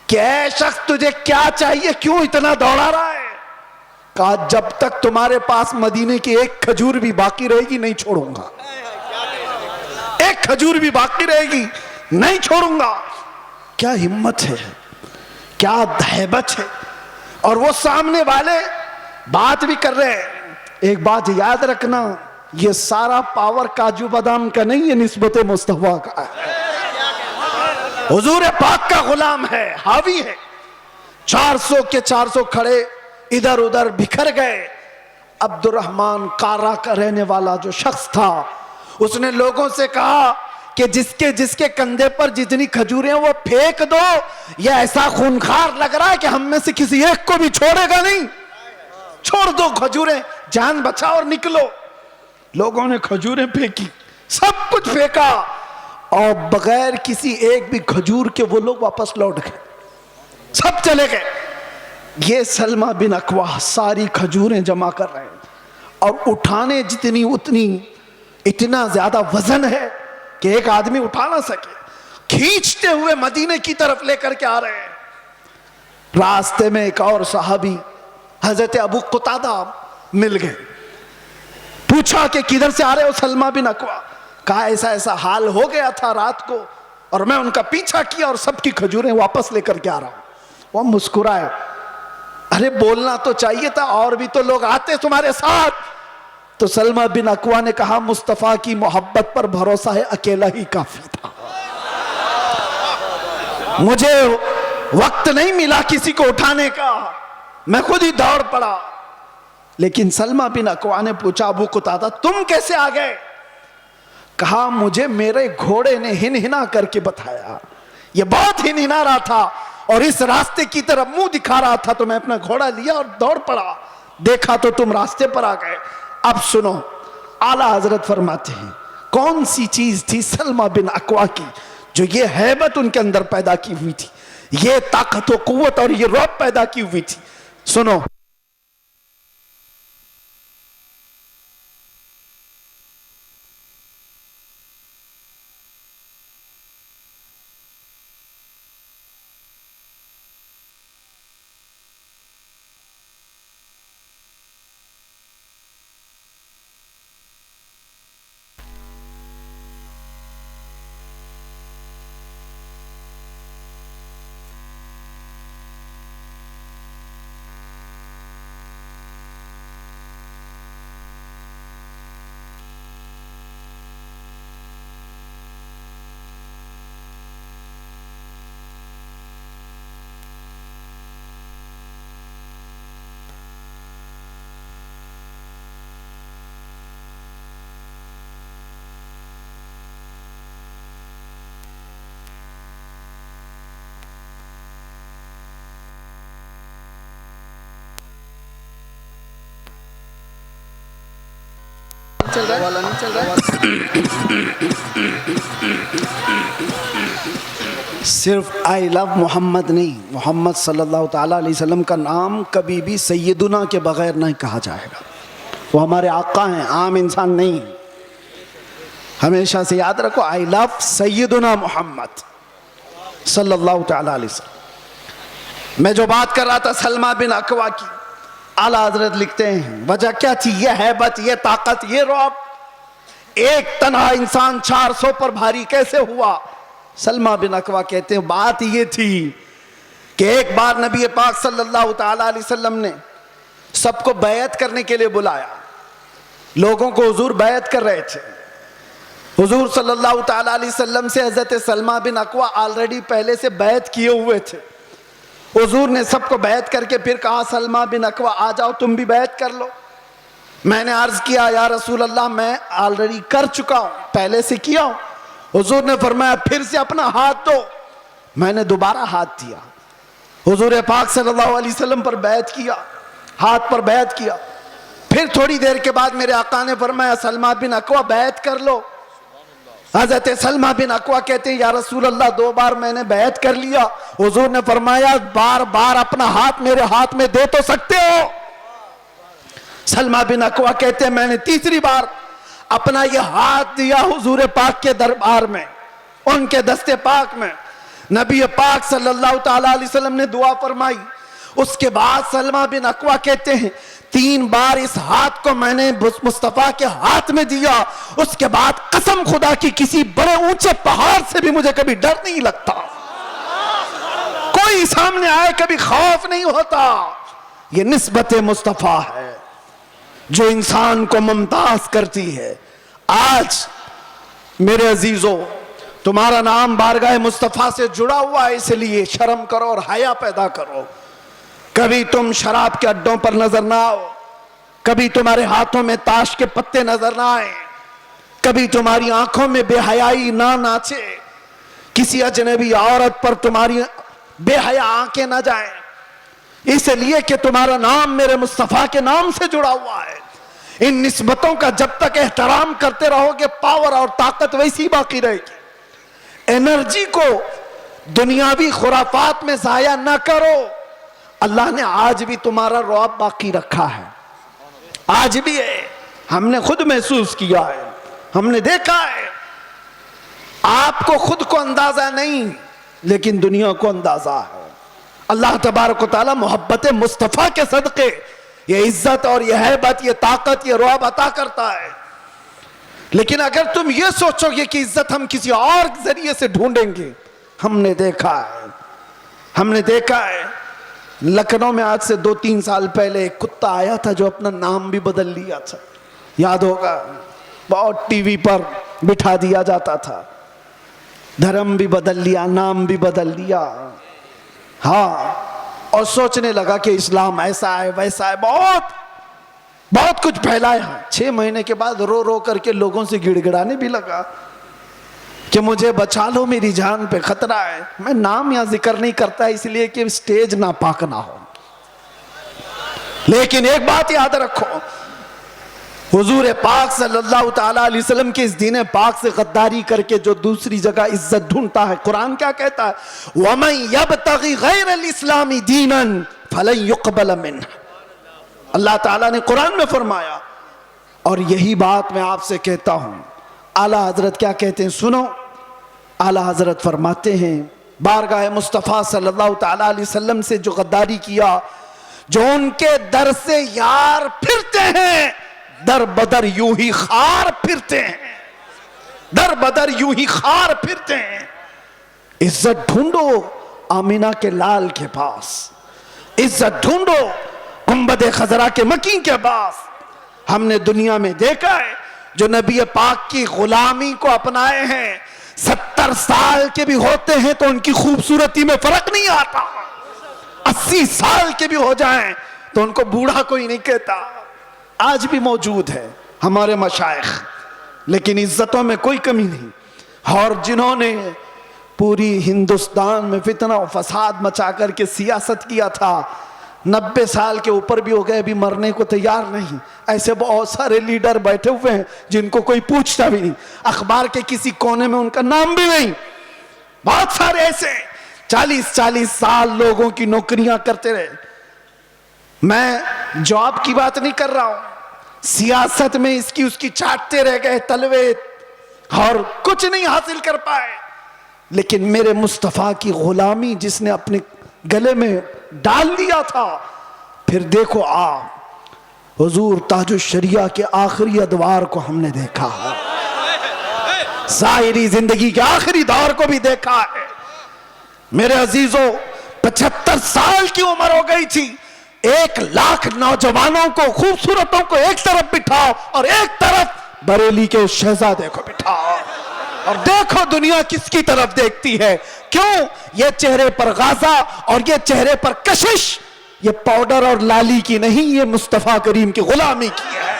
کہ اے شخص تجھے کیا چاہیے, کیوں اتنا دوڑا رہا ہے؟ کہا جب تک تمہارے پاس مدینے کی ایک کھجور بھی باقی رہے گی نہیں چھوڑوں گا, ایک کھجور بھی باقی رہے گی نہیں چھوڑوں گا. کیا ہمت ہے, کیا ہیبت ہے. اور وہ سامنے والے بات بھی کر رہے ہیں. ایک بات یاد رکھنا, یہ سارا پاور کاجو بادام کا نہیں, یہ نسبت مصطفیٰ کا ہے, حضور پاک کا غلام ہے, حاوی ہے. 400 کے 400 کھڑے ادھر ادھر بکھر گئے. عبد الرحمن قارہ کا رہنے والا جو شخص تھا اس نے لوگوں سے کہا کہ جس کے کندھے پر جتنی کھجوریں وہ پھینک دو, یہ ایسا خونخوار لگ رہا ہے کہ ہم میں سے کسی ایک کو بھی چھوڑے گا نہیں, چھوڑ دو کھجوریں, جان بچا اور نکلو. لوگوں نے کھجوریں پھینکی, سب کچھ پھینکا, اور بغیر کسی ایک بھی کھجور کے وہ لوگ واپس لوٹ گئے, سب چلے گئے. یہ سلمہ بن اکوع ساری کھجوریں جمع کر رہے ہیں, اور اٹھانے جتنی اتنی, اتنا زیادہ وزن ہے کہ ایک آدمی اٹھا نہ سکے. کھینچتے ہوئے مدینے کی طرف لے کر کے آ رہے ہیں. راستے میں ایک اور صحابی حضرت ابو قتادہ مل گئے, پوچھا کہ کدھر سے آ رہے ہو سلمہ بن اکوع؟ کہا ایسا ایسا حال ہو گیا تھا رات کو اور میں ان کا پیچھا کیا اور سب کی کھجوریں واپس لے کر کے آ رہا ہوں. وہ مسکرائے, ارے بولنا تو چاہیے تھا, اور بھی تو لوگ آتے تمہارے ساتھ. تو سلمہ بن اکوع نے کہا مصطفیٰ کی محبت پر بھروسہ ہے, اکیلا ہی کافی تھا, مجھے وقت نہیں ملا کسی کو اٹھانے کا, میں خود ہی دوڑ پڑا. لیکن سلمہ بن اکوع نے پوچھا ابو قتادہ تم کیسے آ گئے؟ کہا مجھے میرے گھوڑے نے ہنہنا کر کے بتایا, یہ بہت ہنہنا رہا تھا اور اس راستے کی طرف منہ دکھا رہا تھا, تو میں اپنا گھوڑا لیا اور دوڑ پڑا, دیکھا تو تم راستے پر آ گئے. اب سنو, اعلیٰ حضرت فرماتے ہیں کون سی چیز تھی سلمہ بن اکوع کی جو یہ ہیبت ان کے اندر پیدا کی ہوئی تھی, یہ طاقت و قوت اور یہ رعب پیدا کی ہوئی تھی. سنو, چل رہا ہے والا نہیں چل رہا ہے. صرف آئی لو محمد نہیں، محمد صلی اللہ تعالیٰ علیہ وسلم کا نام کبھی بھی سیدنا کے بغیر نہیں کہا جائے گا. وہ ہمارے آقا ہیں، عام انسان نہیں. ہمیشہ سے یاد رکھو، آئی لو سیدنا محمد صلی اللہ تعالیٰ علیہ وسلم. میں جو بات کر رہا تھا سلمہ بن اکوع کی، اعلیٰ حضرت لکھتے ہیں وجہ کیا تھی؟ یہ ہیبت، یہ طاقت، یہ رعب. ایک تنہا انسان 400 پر بھاری کیسے ہوا؟ سلمہ بن اکوع کہتے ہیں بات یہ تھی کہ ایک بار نبی پاک صلی اللہ تعالیٰ علیہ وسلم نے سب کو بیعت کرنے کے لیے بلایا. لوگوں کو حضور بیعت کر رہے تھے. حضور صلی اللہ تعالیٰ علیہ وسلم سے حضرت سلمہ بن اکوع آلریڈی پہلے سے بیعت کیے ہوئے تھے. حضور نے سب کو بیعت کر کے پھر کہا سلمہ بن اکوع آ جاؤ تم بھی بیعت کر لو. میں نے عرض کیا یا رسول اللہ میں آلریڈی کر چکا ہوں، پہلے سے کیا ہوں. حضور نے فرمایا پھر سے اپنا ہاتھ دو. میں نے دوبارہ ہاتھ دیا. حضور پاک صلی اللہ علیہ وسلم پر بیعت کیا، ہاتھ پر بیعت کیا. پھر تھوڑی دیر کے بعد میرے آقا نے فرمایا سلمہ بن اکوع بیعت کر لو. حضرت سلمہ بن اکوع کہتے ہیں یا رسول اللہ 2 بار میں نے بیعت کر لیا. حضور نے فرمایا بار بار اپنا ہاتھ میرے ہاتھ میں دے تو سکتے ہو. سلمہ بن اکوع کہتے ہیں میں نے تیسری بار اپنا یہ ہاتھ دیا حضور پاک کے دربار میں، ان کے دست پاک میں. نبی پاک صلی اللہ تعالیٰ علیہ وسلم نے دعا فرمائی. اس کے بعد سلمہ بن اکوع کہتے ہیں 3 بار اس ہاتھ کو میں نے مصطفیٰ کے ہاتھ میں دیا. اس کے بعد قسم خدا کی کسی بڑے اونچے پہاڑ سے بھی مجھے کبھی ڈر نہیں لگتا، کوئی سامنے آئے کبھی خوف نہیں ہوتا. یہ نسبت مصطفیٰ ہے جو انسان کو ممتاز کرتی ہے. آج میرے عزیزو تمہارا نام بارگاہ مصطفیٰ سے جڑا ہوا ہے، اس لیے شرم کرو اور حیا پیدا کرو. کبھی تم شراب کے اڈوں پر نظر نہ آؤ، کبھی تمہارے ہاتھوں میں تاش کے پتے نظر نہ آئیں، کبھی تمہاری آنکھوں میں بے حیائی نہ ناچے، کسی اجنبی عورت پر تمہاری بے حیا آنکھیں نہ جائیں. اس لیے کہ تمہارا نام میرے مصطفیٰ کے نام سے جڑا ہوا ہے. ان نسبتوں کا جب تک احترام کرتے رہو گے پاور اور طاقت ویسی باقی رہے گی. انرجی کو دنیاوی خرافات میں ضائع نہ کرو. اللہ نے آج بھی تمہارا رعب باقی رکھا ہے، آج بھی ہے. ہم نے خود محسوس کیا ہے، ہم نے دیکھا ہے. آپ کو خود کو اندازہ نہیں لیکن دنیا کو اندازہ ہے. اللہ تبارک و تعالی محبت مصطفیٰ کے صدقے یہ عزت اور یہ ہیبت، یہ طاقت، یہ رعب عطا کرتا ہے. لیکن اگر تم یہ سوچو گے کہ عزت ہم کسی اور ذریعے سے ڈھونڈیں گے، ہم نے دیکھا ہے لکھنؤ میں آج سے 2-3 سال پہلے ایک کتا آیا تھا جو اپنا نام بھی بدل لیا تھا، یاد ہوگا. بہت ٹی وی پر بٹھا دیا جاتا تھا، دھرم بھی بدل لیا، نام بھی بدل لیا. ہاں، اور سوچنے لگا کہ اسلام ایسا ہے ویسا ہے، بہت کچھ پھیلایا. 6 مہینے کے بعد رو رو کر کے لوگوں سے گڑ گڑانے بھی لگا کہ مجھے بچا لو، میری جان پہ خطرہ ہے. میں نام یا ذکر نہیں کرتا اس لیے کہ سٹیج ناپاک نہ ہو. لیکن ایک بات یاد رکھو، حضور پاک صلی اللہ تعالیٰ علیہ وسلم کے اس دین پاک سے غداری کر کے جو دوسری جگہ عزت ڈھونڈتا ہے، قرآن کیا کہتا ہے؟ وَمَن يَبْتَغِ غَيْرَ الْإِسْلَامِ دِينًا فَلَن يُقْبَلَ مِنْهُ. اللہ تعالیٰ نے قرآن میں فرمایا. اور یہی بات میں آپ سے کہتا ہوں. اعلیٰ حضرت کیا کہتے ہیں سنو. اعلیٰ حضرت فرماتے ہیں بارگاہ مصطفیٰ صلی اللہ تعالیٰ علیہ وسلم سے جو غداری کیا، جو ان کے در سے یار پھرتے ہیں، در بدر یوں ہی خار پھرتے ہیں، در بدر یوں ہی خار پھرتے ہیں. عزت ڈھونڈو آمینہ کے لال کے پاس، عزت ڈھونڈو گنبد خضرا کے مکین کے پاس. ہم نے دنیا میں دیکھا ہے جو نبی پاک کی غلامی کو اپنائے ہیں، 70 سال کے بھی ہوتے ہیں تو ان کی خوبصورتی میں فرق نہیں آتا. 80 سال کے بھی ہو جائیں تو ان کو بوڑھا کوئی نہیں کہتا. آج بھی موجود ہے ہمارے مشائخ، لیکن عزتوں میں کوئی کمی نہیں. اور جنہوں نے پوری ہندوستان میں فتنہ و فساد مچا کر کے سیاست کیا تھا، 90 سال کے اوپر بھی ہو گئے، بھی مرنے کو تیار نہیں. ایسے بہت سارے لیڈر بیٹھے ہوئے ہیں جن کو کوئی پوچھتا بھی نہیں، اخبار کے کسی کونے میں ان کا نام بھی نہیں. بہت سارے ایسے 40 سال لوگوں کی نوکریاں کرتے رہے. میں جاب کی بات نہیں کر رہا ہوں, سیاست میں اس کی چاٹتے رہ گئے تلوے اور کچھ نہیں حاصل کر پائے. لیکن میرے مصطفیٰ کی غلامی جس نے اپنے گلے میں ڈال دیا تھا, پھر دیکھو حضور تاج الشریعہ کے آخری ادوار کو ہم نے دیکھا ہے, ظاہری زندگی کے آخری دور کو بھی دیکھا ہے. میرے عزیزوں 75 سال کی عمر ہو گئی تھی, 1 لاکھ نوجوانوں کو, خوبصورتوں کو ایک طرف بٹھاؤ اور ایک طرف بریلی کے اس شہزادے کو بٹھاؤ, اور دیکھو دنیا کس کی طرف دیکھتی ہے. کیوں؟ یہ چہرے پر غازہ اور یہ چہرے پر کشش, یہ پاؤڈر اور لالی کی نہیں, یہ مصطفیٰ کریم کی غلامی کی ہے.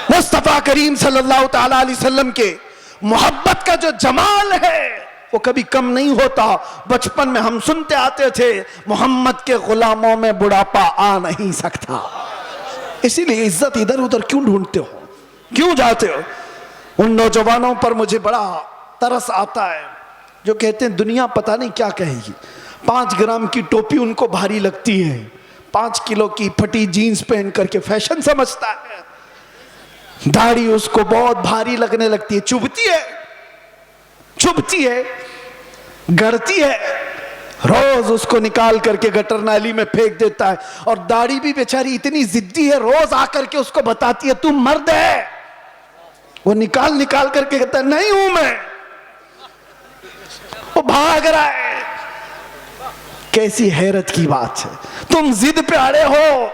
مصطفیٰ کریم صلی اللہ تعالی علیہ وسلم کے محبت کا جو جمال ہے وہ کبھی کم نہیں ہوتا. بچپن میں ہم سنتے آتے تھے محمد کے غلاموں میں بڑھاپا آ نہیں سکتا. اسی لیے عزت ادھر ادھر کیوں ڈھونڈتے ہو, کیوں جاتے ہو؟ ان نوجوانوں پر مجھے بڑا ترس آتا ہے جو کہتے ہیں دنیا پتہ نہیں کیا کہے گی. 5 گرام کی ٹوپی ان کو بھاری لگتی ہے, 5 کلو کی پھٹی جینز پہن کر کے فیشن سمجھتا ہے. داڑھی اس کو بہت بھاری لگنے لگتی ہے, چبھتی ہے, گڑتی ہے, روز اس کو نکال کر کے گٹر نالی میں پھینک دیتا ہے. اور داڑھی بھی بیچاری اتنی ضدی ہے, روز آ کر کے اس کو بتاتی ہے تم مرد ہے. وہ نکال کر کے کہتا ہے نہیں ہوں میں, وہ بھاگ رہا ہے. کیسی حیرت کی بات ہے, تم ضد پہ اڑے ہو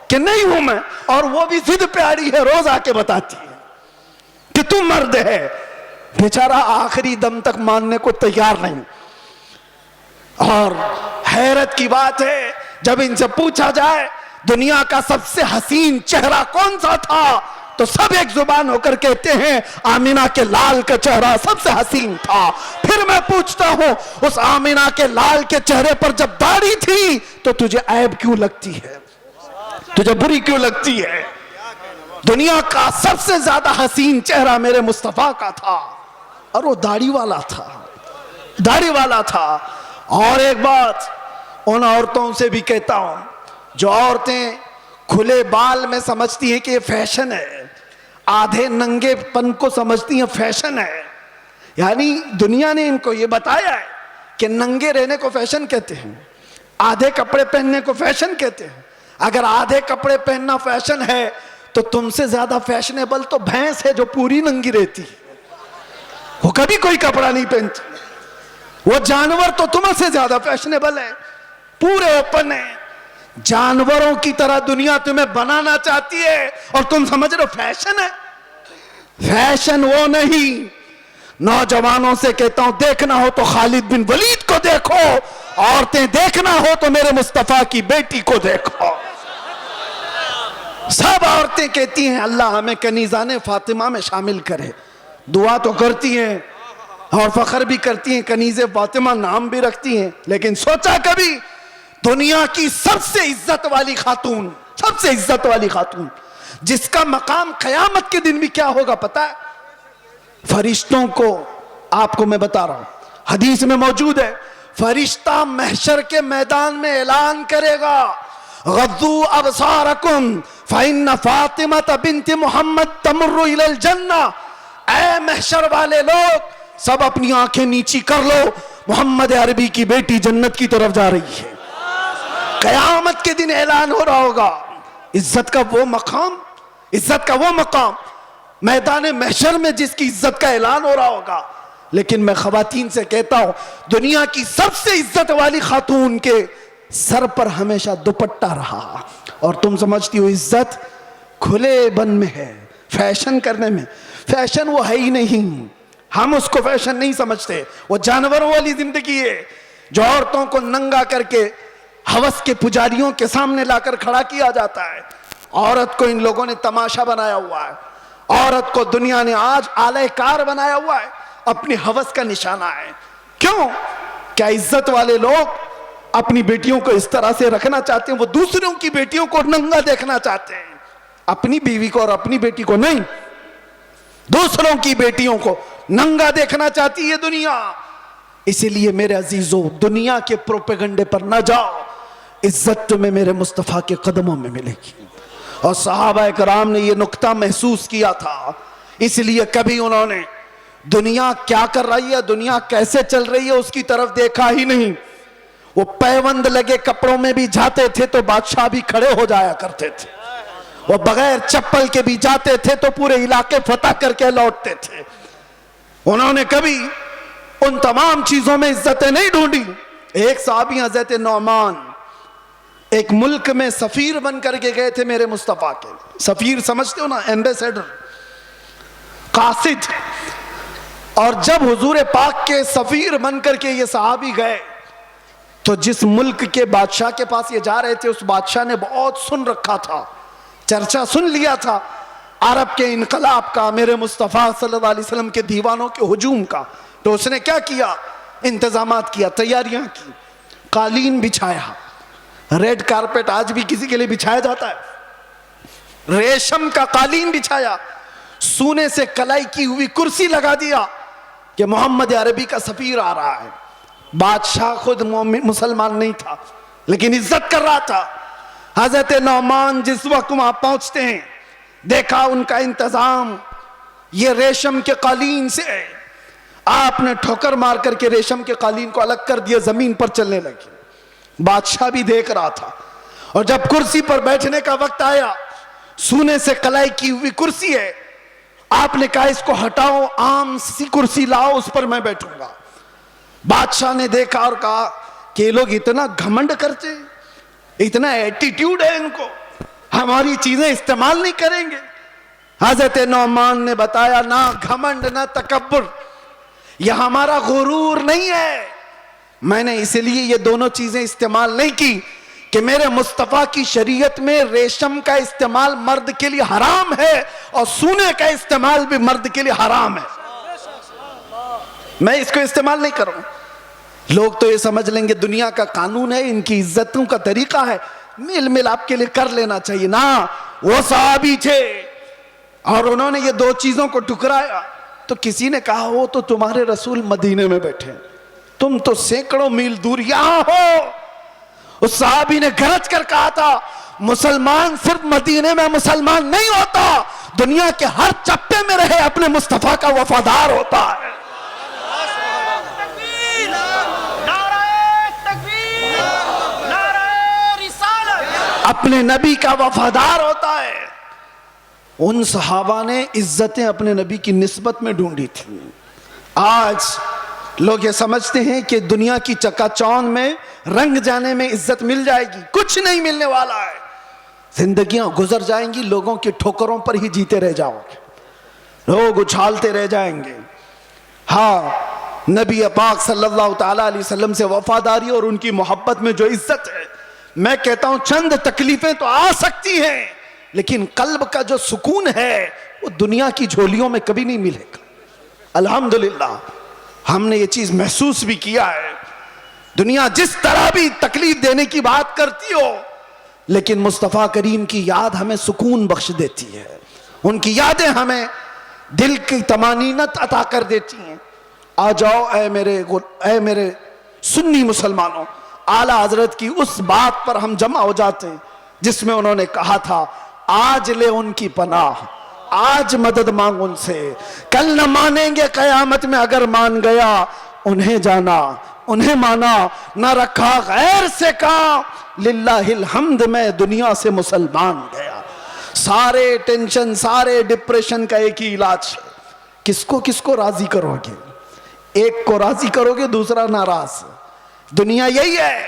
کہ نہیں ہوں میں, اور وہ بھی ضد پہ اڑی ہے, روز آ کے بتاتی ہے کہ تم مرد ہے. بیچارہ آخری دم تک ماننے کو تیار نہیں. اور حیرت کی بات ہے جب ان سے پوچھا جائے دنیا کا سب سے حسین چہرہ کون سا تھا, تو سب ایک زبان ہو کر کہتے ہیں آمینہ کے لال کا چہرہ سب سے حسین تھا. پھر میں پوچھتا ہوں اس آمینہ کے لال کے چہرے پر جب داڑھی تھی تو تجھے عیب کیوں لگتی ہے, تجھے بری کیوں لگتی ہے؟ دنیا کا سب سے زیادہ حسین چہرہ میرے مصطفیٰ کا تھا, اور وہ داڑھی والا تھا. اور ایک بات ان عورتوں سے بھی کہتا ہوں جو عورتیں کھلے بال میں سمجھتی ہیں کہ یہ فیشن ہے, آدھے ننگے پن کو سمجھتی ہیں فیشن ہے. یعنی دنیا نے ان کو یہ بتایا ہے کہ ننگے رہنے کو فیشن کہتے ہیں, آدھے کپڑے پہننے کو فیشن کہتے ہیں. اگر آدھے کپڑے پہننا فیشن ہے تو تم سے زیادہ فیشنیبل تو بھینس ہے جو پوری ننگی رہتی, وہ کبھی کوئی کپڑا نہیں پہنتی. وہ جانور تو تم سے زیادہ فیشنیبل ہے, پورے اوپن ہے. جانوروں کی طرح دنیا تمہیں بنانا چاہتی ہے اور تم سمجھ رہے ہو فیشن ہے. فیشن وہ نہیں. نوجوانوں سے کہتا ہوں دیکھنا ہو تو خالد بن ولید کو دیکھو, عورتیں دیکھنا ہو تو میرے مصطفیٰ کی بیٹی کو دیکھو. سب عورتیں کہتی ہیں اللہ ہمیں کنیزان فاطمہ میں شامل کرے, دعا تو کرتی ہیں اور فخر بھی کرتی ہیں, کنیز فاطمہ نام بھی رکھتی ہیں. لیکن سوچا کبھی دنیا کی سب سے عزت والی خاتون جس کا مقام قیامت کے دن بھی کیا ہوگا پتا ہے؟ فرشتوں کو, آپ کو میں بتا رہا ہوں, حدیث میں موجود ہے, فرشتہ محشر کے میدان میں اعلان کرے گا غضوا ابصارکم فإن فاطمہ بنت محمد تمر الی الجنہ. اے محشر والے لوگ سب اپنی آنکھیں نیچی کر لو, محمد عربی کی بیٹی جنت کی طرف جا رہی ہے. قیامت کے دن اعلان ہو رہا ہوگا. عزت کا وہ مقام میدان محشر میں جس کی عزت کا اعلان ہو رہا ہوگا. لیکن میں خواتین سے کہتا ہوں دنیا کی سب سے عزت والی خاتون کے سر پر ہمیشہ دوپٹہ رہا, اور تم سمجھتی ہو عزت کھلے بن میں ہے, فیشن کرنے میں. فیشن وہ ہے ہی نہیں, ہم اس کو فیشن نہیں سمجھتے. وہ جانوروں والی زندگی ہے جو عورتوں کو ننگا کر کے ہوس کے پجاریوں کے سامنے لا کر کھڑا کیا جاتا ہے. عورت کو ان لوگوں نے تماشا بنایا ہوا ہے, عورت کو دنیا نے آج آلہ کار بنایا ہوا ہے, اپنی ہوس کا نشانہ ہے. کیوں؟ کیا عزت والے لوگ اپنی بیٹیوں کو اس طرح سے رکھنا چاہتے ہیں؟ وہ دوسروں کی بیٹیوں کو ننگا دیکھنا چاہتے ہیں, اپنی بیوی کو اور اپنی بیٹی کو نہیں. دوسروں کی بیٹیوں کو ننگا دیکھنا چاہتی ہے دنیا. اسی لیے میرے عزیزوں دنیا کے پروپیگنڈے پر نہ جاؤ، عزت تمہیں میرے مصطفیٰ کے قدموں میں ملے گی۔ اور صحابہ کرام نے یہ نقطہ محسوس کیا تھا، اس لیے کبھی انہوں نے دنیا کیا کر رہی ہے، دنیا کیسے چل رہی ہے اس کی طرف دیکھا ہی نہیں۔ وہ پیوند لگے کپڑوں میں بھی جاتے تھے تو بادشاہ بھی کھڑے ہو جایا کرتے تھے، وہ بغیر چپل کے بھی جاتے تھے تو پورے علاقے فتح کر کے لوٹتے تھے۔ انہوں نے کبھی ان تمام چیزوں میں عزتیں نہیں ڈھونڈی۔ ایک صحابی حضرت نعمان ایک ملک میں سفیر بن کر کے گئے تھے میرے مصطفیٰ کے۔ سفیر سمجھتے ہو نا، ایمبیسیڈر، قاصد۔ اور جب حضور پاک کے سفیر بن کر کے یہ صحابی گئے تو جس ملک کے بادشاہ کے پاس یہ جا رہے تھے اس بادشاہ نے بہت سن رکھا تھا، چرچا سن لیا تھا عرب کے انقلاب کا، میرے مصطفیٰ صلی اللہ علیہ وسلم کے دیوانوں کے ہجوم کا۔ تو اس نے کیا کیا؟ انتظامات کیا، تیاریاں کی، قالین بچھایا۔ ریڈ کارپیٹ آج بھی کسی کے لیے بچھایا جاتا ہے، ریشم کا قالین بچھایا، سونے سے کلائی کی ہوئی کرسی لگا دیا کہ محمد عربی کا سفیر آ رہا ہے۔ بادشاہ خود مسلمان نہیں تھا لیکن عزت کر رہا تھا۔ حضرت نعمان جس وقت وہاں پہنچتے ہیں، دیکھا ان کا انتظام یہ ریشم کے قالین سے ہے۔ آپ نے ٹھوکر مار کر کے ریشم کے قالین کو الگ کر دیا، زمین پر چلنے لگے۔ بادشاہ بھی دیکھ رہا تھا، اور جب کرسی پر بیٹھنے کا وقت آیا، سونے سے کلائی کی ہوئی کرسی ہے، آپ نے کہا اس کو ہٹاؤ، عام سی کرسی لاؤ، اس پر میں بیٹھوں گا۔ بادشاہ نے دیکھا اور کہا کہ یہ لوگ اتنا گھمنڈ کرتے، اتنا ایٹیٹیوڈ ہے ان کو، ہماری چیزیں استعمال نہیں کریں گے۔ حضرت نعمان نے بتایا نہ گھمنڈ نہ تکبر، یہ ہمارا غرور نہیں ہے، میں نے اس لیے یہ دونوں چیزیں استعمال نہیں کی کہ میرے مصطفیٰ کی شریعت میں ریشم کا استعمال مرد کے لیے حرام ہے اور سونے کا استعمال بھی مرد کے لیے حرام ہے، میں اس کو استعمال نہیں کروں۔ لوگ تو یہ سمجھ لیں گے دنیا کا قانون ہے، ان کی عزتوں کا طریقہ ہے، میل ملاپ کے لیے کر لینا چاہیے۔ نا، وہ صحابی تھے اور انہوں نے یہ دو چیزوں کو ٹکرایا تو کسی نے کہا وہ تو تمہارے رسول مدینے میں بیٹھے، تم تو سینکڑوں میل دور یہاں ہو۔ اس صحابی نے گرج کر کہا تھا مسلمان صرف مدینے میں مسلمان نہیں ہوتا، دنیا کے ہر چپے میں رہے اپنے مصطفیٰ کا وفادار ہوتا ہے۔ اپنے نبی کا وفادار ہوتا ہے۔ ان صحابہ نے عزتیں اپنے نبی کی نسبت میں ڈھونڈی تھی۔ آج لوگ یہ سمجھتے ہیں کہ دنیا کی چکا چوند میں رنگ جانے میں عزت مل جائے گی، کچھ نہیں ملنے والا ہے۔ زندگیاں گزر جائیں گی، لوگوں کی ٹھوکروں پر ہی جیتے رہ جاؤ گے، لوگ اچھالتے رہ جائیں گے۔ ہاں، نبی پاک صلی اللہ تعالیٰ علیہ وسلم سے وفاداری اور ان کی محبت میں جو عزت ہے، میں کہتا ہوں چند تکلیفیں تو آ سکتی ہیں لیکن قلب کا جو سکون ہے وہ دنیا کی جھولیوں میں کبھی نہیں ملے گا۔ الحمدللہ ہم نے یہ چیز محسوس بھی کیا ہے۔ دنیا جس طرح بھی تکلیف دینے کی بات کرتی ہو لیکن مصطفیٰ کریم کی یاد ہمیں سکون بخش دیتی ہے، ان کی یادیں ہمیں دل کی طمانینت عطا کر دیتی ہیں۔ آ جاؤ اے میرے سنی مسلمانوں، اعلیٰ حضرت کی اس بات پر ہم جمع ہو جاتے ہیں جس میں انہوں نے کہا تھا آج لے ان کی پناہ، آج مدد مانگ ان سے، کل نہ مانیں گے قیامت میں اگر مان گیا، انہیں جانا انہیں مانا، نہ رکھا غیر سے کام، للہ الحمد میں دنیا سے مسلمان گیا۔ سارے ٹینشن، سارے ڈپریشن کا ایک ہی علاج ہے، کس کو راضی کرو گے؟ ایک کو راضی کرو گے دوسرا ناراض۔ دنیا یہی ہے،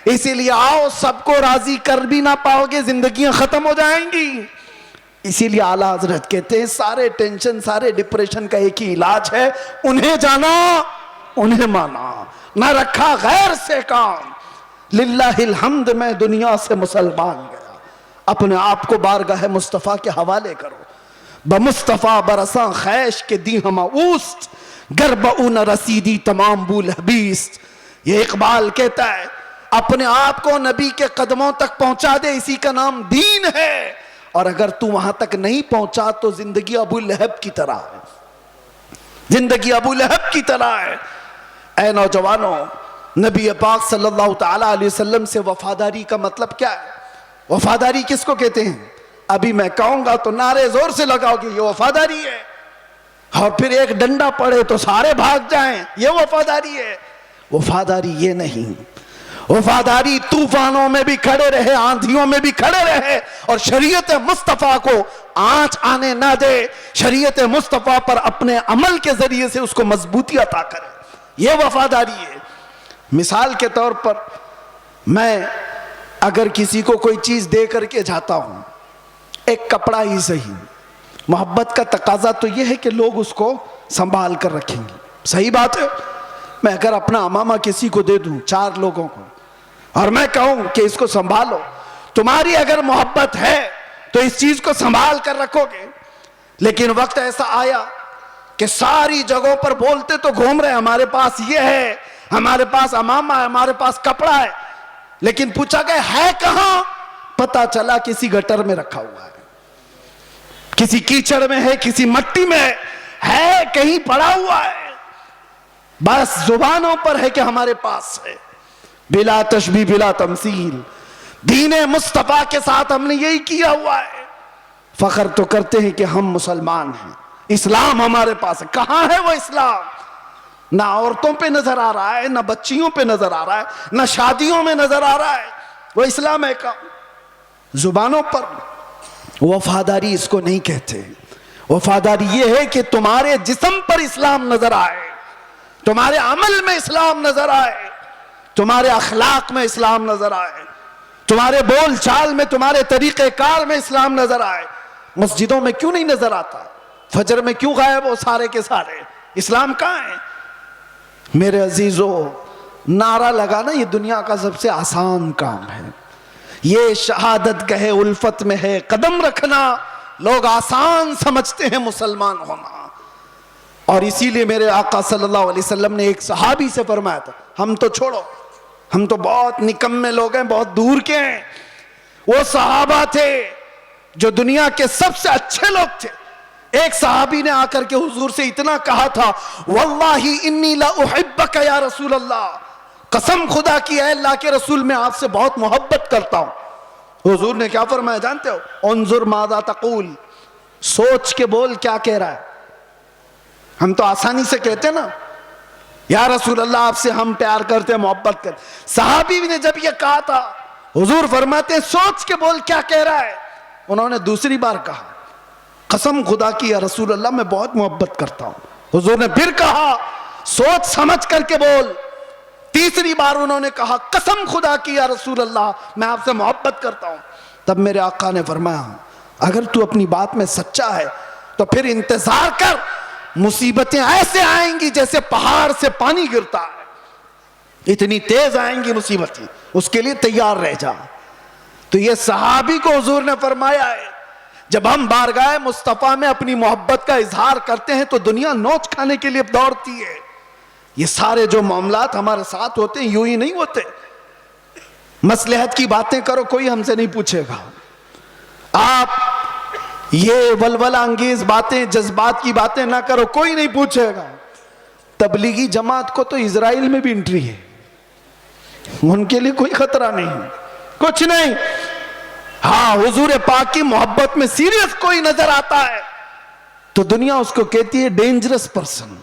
اسی لیے آؤ، سب کو راضی کر بھی نہ پاؤ گے، زندگیاں ختم ہو جائیں گی۔ اسی لیے اعلیٰ حضرت کہتے ہیں سارے ٹینشن، سارے ڈپریشن کا ایک ہی علاج ہے، انہیں جانا انہیں مانا، نہ رکھا غیر سے کام، للہ الحمد میں دنیا سے مسلمان گیا۔ اپنے آپ کو بارگاہ مصطفیٰ کے حوالے کرو۔ بمصطفیٰ برساں خیش کے دی ہما اوست، گرب اون رسیدی تمام بول حبیست۔ یہ اقبال کہتا ہے اپنے آپ کو نبی کے قدموں تک پہنچا دے، اسی کا نام دین ہے، اور اگر تو وہاں تک نہیں پہنچا تو زندگی ابو لہب کی طرح ہے، زندگی ابو لہب کی طرح ہے۔ اے نوجوانوں، نبی پاک صلی اللہ تعالیٰ علیہ وسلم سے وفاداری کا مطلب کیا ہے؟ وفاداری کس کو کہتے ہیں؟ ابھی میں کہوں گا تو نعرے زور سے لگاؤ گے یہ وفاداری ہے، اور پھر ایک ڈنڈا پڑے تو سارے بھاگ جائیں یہ وفاداری ہے۔ وفاداری یہ نہیں، وفاداری طوفانوں میں بھی کھڑے رہے، آندھیوں میں بھی کھڑے رہے، اور شریعت مصطفیٰ کو آنچ آنے نہ دے، شریعت مصطفیٰ پر اپنے عمل کے ذریعے سے اس کو مضبوطی عطا کرے، یہ وفاداری ہے۔ مثال کے طور پر میں اگر کسی کو کوئی چیز دے کر کے جاتا ہوں، ایک کپڑا ہی صحیح، محبت کا تقاضا تو یہ ہے کہ لوگ اس کو سنبھال کر رکھیں گے، صحیح بات ہے۔ میں اگر اپنا امامہ کسی کو دے دوں 4 لوگوں کو، اور میں کہوں کہ اس کو سنبھالو، تمہاری اگر محبت ہے تو اس چیز کو سنبھال کر رکھو گے۔ لیکن وقت ایسا آیا کہ ساری جگہوں پر بولتے تو گھوم رہے، ہمارے پاس یہ ہے، ہمارے پاس امامہ ہے، ہمارے پاس کپڑا ہے، لیکن پوچھا گیا ہے کہاں؟ پتا چلا کسی گٹر میں رکھا ہوا ہے، کسی کیچڑ میں ہے، کسی مٹی میں ہے، کہیں پڑا ہوا ہے۔ بس زبانوں پر ہے کہ ہمارے پاس ہے، بلا تشبیہ بلا تمثیل۔ دین مصطفیٰ کے ساتھ ہم نے یہی کیا ہوا ہے، فخر تو کرتے ہیں کہ ہم مسلمان ہیں، اسلام ہمارے پاس ہے۔ کہاں ہے وہ اسلام؟ نہ عورتوں پہ نظر آ رہا ہے، نہ بچیوں پہ نظر آ رہا ہے، نہ شادیوں میں نظر آ رہا ہے، وہ اسلام ہے کہاں؟ زبانوں پر۔ وفاداری اس کو نہیں کہتے، وفاداری یہ ہے کہ تمہارے جسم پر اسلام نظر آئے، تمہارے عمل میں اسلام نظر آئے، تمہارے اخلاق میں اسلام نظر آئے، تمہارے بول چال میں، تمہارے طریقہ کار میں اسلام نظر آئے۔ مسجدوں میں کیوں نہیں نظر آتا؟ فجر میں کیوں غائب ہو سارے کے سارے؟ اسلام کہاں ہے؟ میرے عزیزو، نعرہ لگانا یہ دنیا کا سب سے آسان کام ہے، یہ شہادت گہے الفت میں ہے، قدم رکھنا لوگ آسان سمجھتے ہیں مسلمان ہونا۔ اور اسی لیے میرے آقا صلی اللہ علیہ وسلم نے ایک صحابی سے فرمایا تھا، ہم تو چھوڑو، ہم تو بہت نکمے لوگ ہیں، بہت دور کے ہیں، وہ صحابہ تھے جو دنیا کے سب سے اچھے لوگ تھے۔ ایک صحابی نے آ کر کے حضور سے اتنا کہا تھا، واللہ انی لا احبک یا رسول اللہ، قسم خدا کی اے اللہ کے رسول میں آپ سے بہت محبت کرتا ہوں۔ حضور نے کیا فرمایا جانتے ہو؟ انظر ماذا تقول، سوچ کے بول کیا کہہ رہا ہے۔ ہم تو آسانی سے کہتے ہیں نا، یا رسول اللہ آپ سے ہم پیار کرتے ہیں، محبت کرتے۔ صحابی نے جب یہ کہا تھا، حضور فرماتے ہیں سوچ کے بول کیا کہہ رہا ہے۔ انہوں نے دوسری بار کہا، قسم خدا کی یا رسول اللہ میں بہت محبت کرتا ہوں۔ حضور نے پھر کہا سوچ سمجھ کر کے بول۔ تیسری بار انہوں نے کہا قسم خدا کی یا رسول اللہ میں آپ سے محبت کرتا ہوں۔ تب میرے آقا نے فرمایا اگر تو اپنی بات میں سچا ہے تو پھر انتظار کر، مصیبتیں ایسے آئیں گی جیسے پہاڑ سے پانی گرتا ہے، اتنی تیز آئیں گی مصیبتیں، اس کے لیے تیار رہ جا۔ تو یہ صحابی کو حضور نے فرمایا ہے، جب ہم بارگاہ مصطفیٰ میں اپنی محبت کا اظہار کرتے ہیں تو دنیا نوچ کھانے کے لیے دوڑتی ہے۔ یہ سارے جو معاملات ہمارے ساتھ ہوتے ہیں یوں ہی نہیں ہوتے۔ مصلحت کی باتیں کرو کوئی ہم سے نہیں پوچھے گا، آپ یہ ولولہ انگیز باتیں، جذبات کی باتیں نہ کرو کوئی نہیں پوچھے گا۔ تبلیغی جماعت کو تو اسرائیل میں بھی انٹری ہے، ان کے لیے کوئی خطرہ نہیں، کچھ نہیں۔ ہاں حضور پاک کی محبت میں سیریس کوئی نظر آتا ہے تو دنیا اس کو کہتی ہے ڈینجرس پرسن،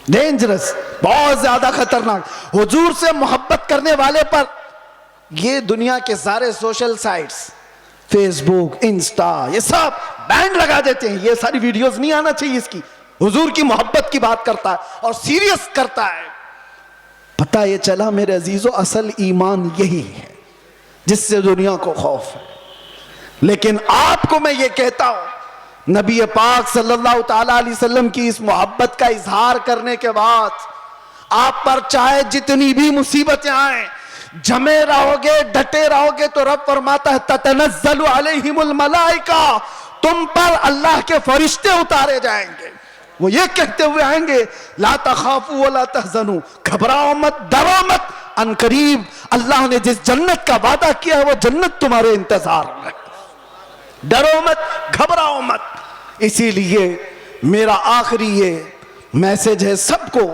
ڈینجرس، بہت زیادہ خطرناک۔ حضور سے محبت کرنے والے پر یہ دنیا کے سارے سوشل سائٹس، فیس بک، انسٹا، یہ سب بینڈ لگا دیتے ہیں، یہ ساری ویڈیوز نہیں آنا چاہیے اس کی۔ حضور کی محبت کی بات کرتا ہے اور سیریس کرتا ہے۔ پتہ یہ چلا میرے عزیزو اصل ایمان یہی ہے جس سے دنیا کو خوف ہے۔ لیکن آپ کو میں یہ کہتا ہوں، نبی پاک صلی اللہ تعالیٰ علیہ وسلم کی اس محبت کا اظہار کرنے کے بعد آپ پر چاہے جتنی بھی مصیبتیں آئیں، جمے رہو گے، ڈٹے رہو گے تو رب فرماتا ہے تتنزل علیہم الملائکہ، تم پر اللہ کے فرشتے اتارے جائیں گے، وہ یہ کہتے ہوئے آئیں گے لا تخافوا ولا تحزنوا، گھبراؤ مت، ڈرو مت، ان قریب اللہ نے جس جنت کا وعدہ کیا ہے وہ جنت تمہارے انتظار میں، ڈرو مت، گھبراؤ مت۔ اسی لیے میرا آخری یہ میسج ہے سب کو،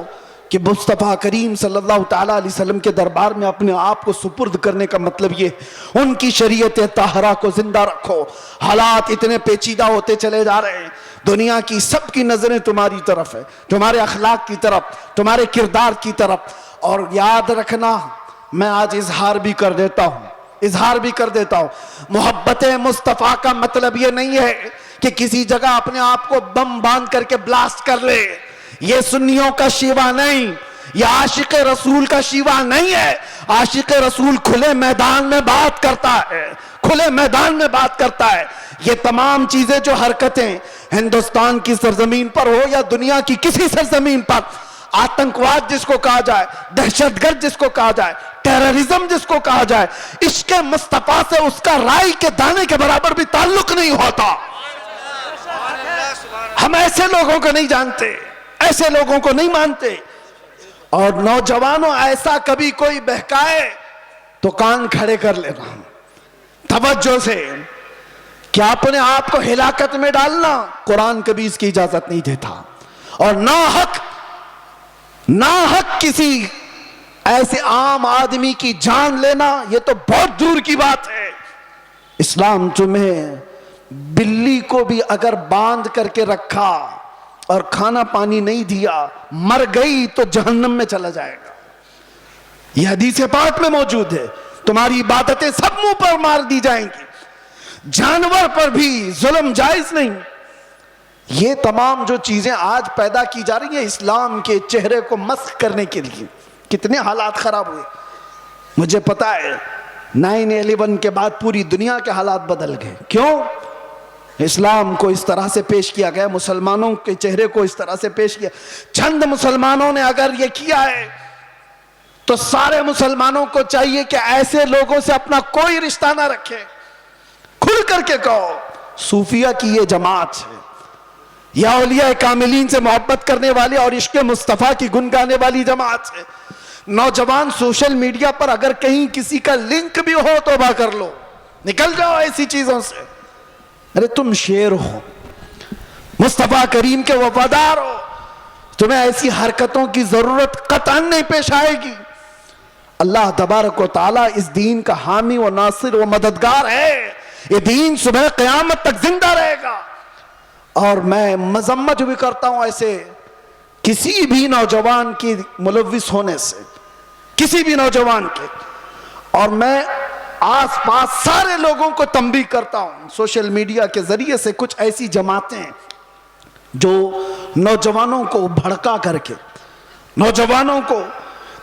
کہ مصطفیٰ کریم صلی اللہ تعالیٰ علیہ وسلم کے دربار میں اپنے آپ کو سپرد کرنے کا مطلب یہ ان کی شریعت طاہرہ کو زندہ رکھو. حالات اتنے پیچیدہ ہوتے چلے جا رہے ہیں, دنیا کی سب کی نظریں تمہاری طرف ہے, تمہارے اخلاق کی طرف, تمہارے کردار کی طرف. اور یاد رکھنا, میں آج اظہار بھی کر دیتا ہوں, محبت مصطفیٰ کا مطلب یہ نہیں ہے کہ کسی جگہ اپنے آپ کو بم باندھ کر کے بلاسٹ کر لے. یہ سنیوں کا شیوا نہیں, یہ عاشق رسول کا شیوا نہیں ہے. عاشق رسول کھلے میدان میں بات کرتا ہے, یہ تمام چیزیں جو حرکتیں ہندوستان کی سرزمین پر ہو یا دنیا کی کسی سرزمین پر, آتنکواد جس کو کہا جائے, دہشت گرد جس کو کہا جائے, ٹیررزم جس کو کہا جائے, عشق مصطفیٰ سے اس کا رائی کے دانے کے برابر بھی تعلق نہیں ہوتا. ہم ایسے لوگوں کو نہیں جانتے, ایسے لوگوں کو نہیں مانتے. اور نوجوانوں, ایسا کبھی کوئی بہکائے تو کان کھڑے کر لینا توجہ سے, کہ اپنے آپ کو ہلاکت میں ڈالنا قرآن کبھی اس کی اجازت نہیں دیتا. اور ناحق کسی ایسے عام آدمی کی جان لینا, یہ تو بہت دور کی بات ہے. اسلام تمہیں بلی کو بھی اگر باندھ کر کے رکھا اور کھانا پانی نہیں دیا, مر گئی تو جہنم میں چلا جائے گا. یہ حدیث پاک میں موجود ہے. تمہاری عبادتیں سب منہ پر مار دی جائیں گی, جانور پر بھی ظلم جائز نہیں. یہ تمام جو چیزیں آج پیدا کی جا رہی ہیں اسلام کے چہرے کو مسخ کرنے کے لیے, کتنے حالات خراب ہوئے. مجھے پتا ہے 9/11 کے بعد پوری دنیا کے حالات بدل گئے. کیوں؟ اسلام کو اس طرح سے پیش کیا گیا, مسلمانوں کے چہرے کو اس طرح سے پیش کیا. چند مسلمانوں نے اگر یہ کیا ہے تو سارے مسلمانوں کو چاہیے کہ ایسے لوگوں سے اپنا کوئی رشتہ نہ رکھے. کھل کر کے کہو, صوفیہ کی یہ جماعت ہے, یا اولیاء کاملین سے محبت کرنے والی اور عشق مصطفیٰ کی گنگانے والی جماعت ہے. نوجوان سوشل میڈیا پر اگر کہیں کسی کا لنک بھی ہو توبہ کر لو, نکل جاؤ ایسی چیزوں سے. ارے تم شیر ہو, مصطفیٰ کریم کے وفادار ہو, تمہیں ایسی حرکتوں کی ضرورت قطعاً نہیں پیش آئے گی. اللہ تبارک و تعالیٰ اس دین کا حامی و ناصر و مددگار ہے. یہ دین صبح قیامت تک زندہ رہے گا. اور میں مذمت بھی کرتا ہوں ایسے کسی بھی نوجوان کی ملوث ہونے سے, کسی بھی نوجوان کے. اور میں آس پاس سارے لوگوں کو تنبیہ کرتا ہوں, سوشل میڈیا کے ذریعے سے کچھ ایسی جماعتیں جو نوجوانوں کو بھڑکا کر کے, نوجوانوں کو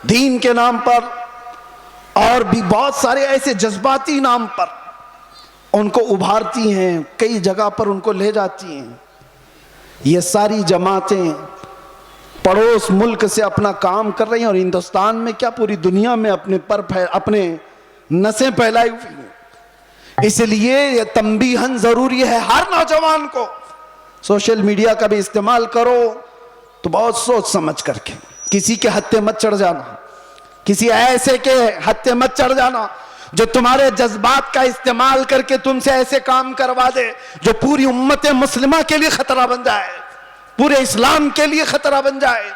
دین کے نام پر اور بھی بہت سارے ایسے جذباتی نام پر ان کو ابھارتی ہیں, کئی جگہ پر ان کو لے جاتی ہیں. یہ ساری جماعتیں پڑوس ملک سے اپنا کام کر رہی ہیں, اور ہندوستان میں کیا پوری دنیا میں اپنے نسیں پھیلائی ہوئی ہیں. اس لیے یہ تنبیہاً ضروری ہے ہر نوجوان کو, سوشل میڈیا کا بھی استعمال کرو تو بہت سوچ سمجھ کر کے, کسی کے ہتھے مت چڑھ جانا, کسی ایسے کے ہتھے مت چڑھ جانا جو تمہارے جذبات کا استعمال کر کے تم سے ایسے کام کروا دے جو پوری امت مسلمہ کے لیے خطرہ بن جائے, پورے اسلام کے لیے خطرہ بن جائے.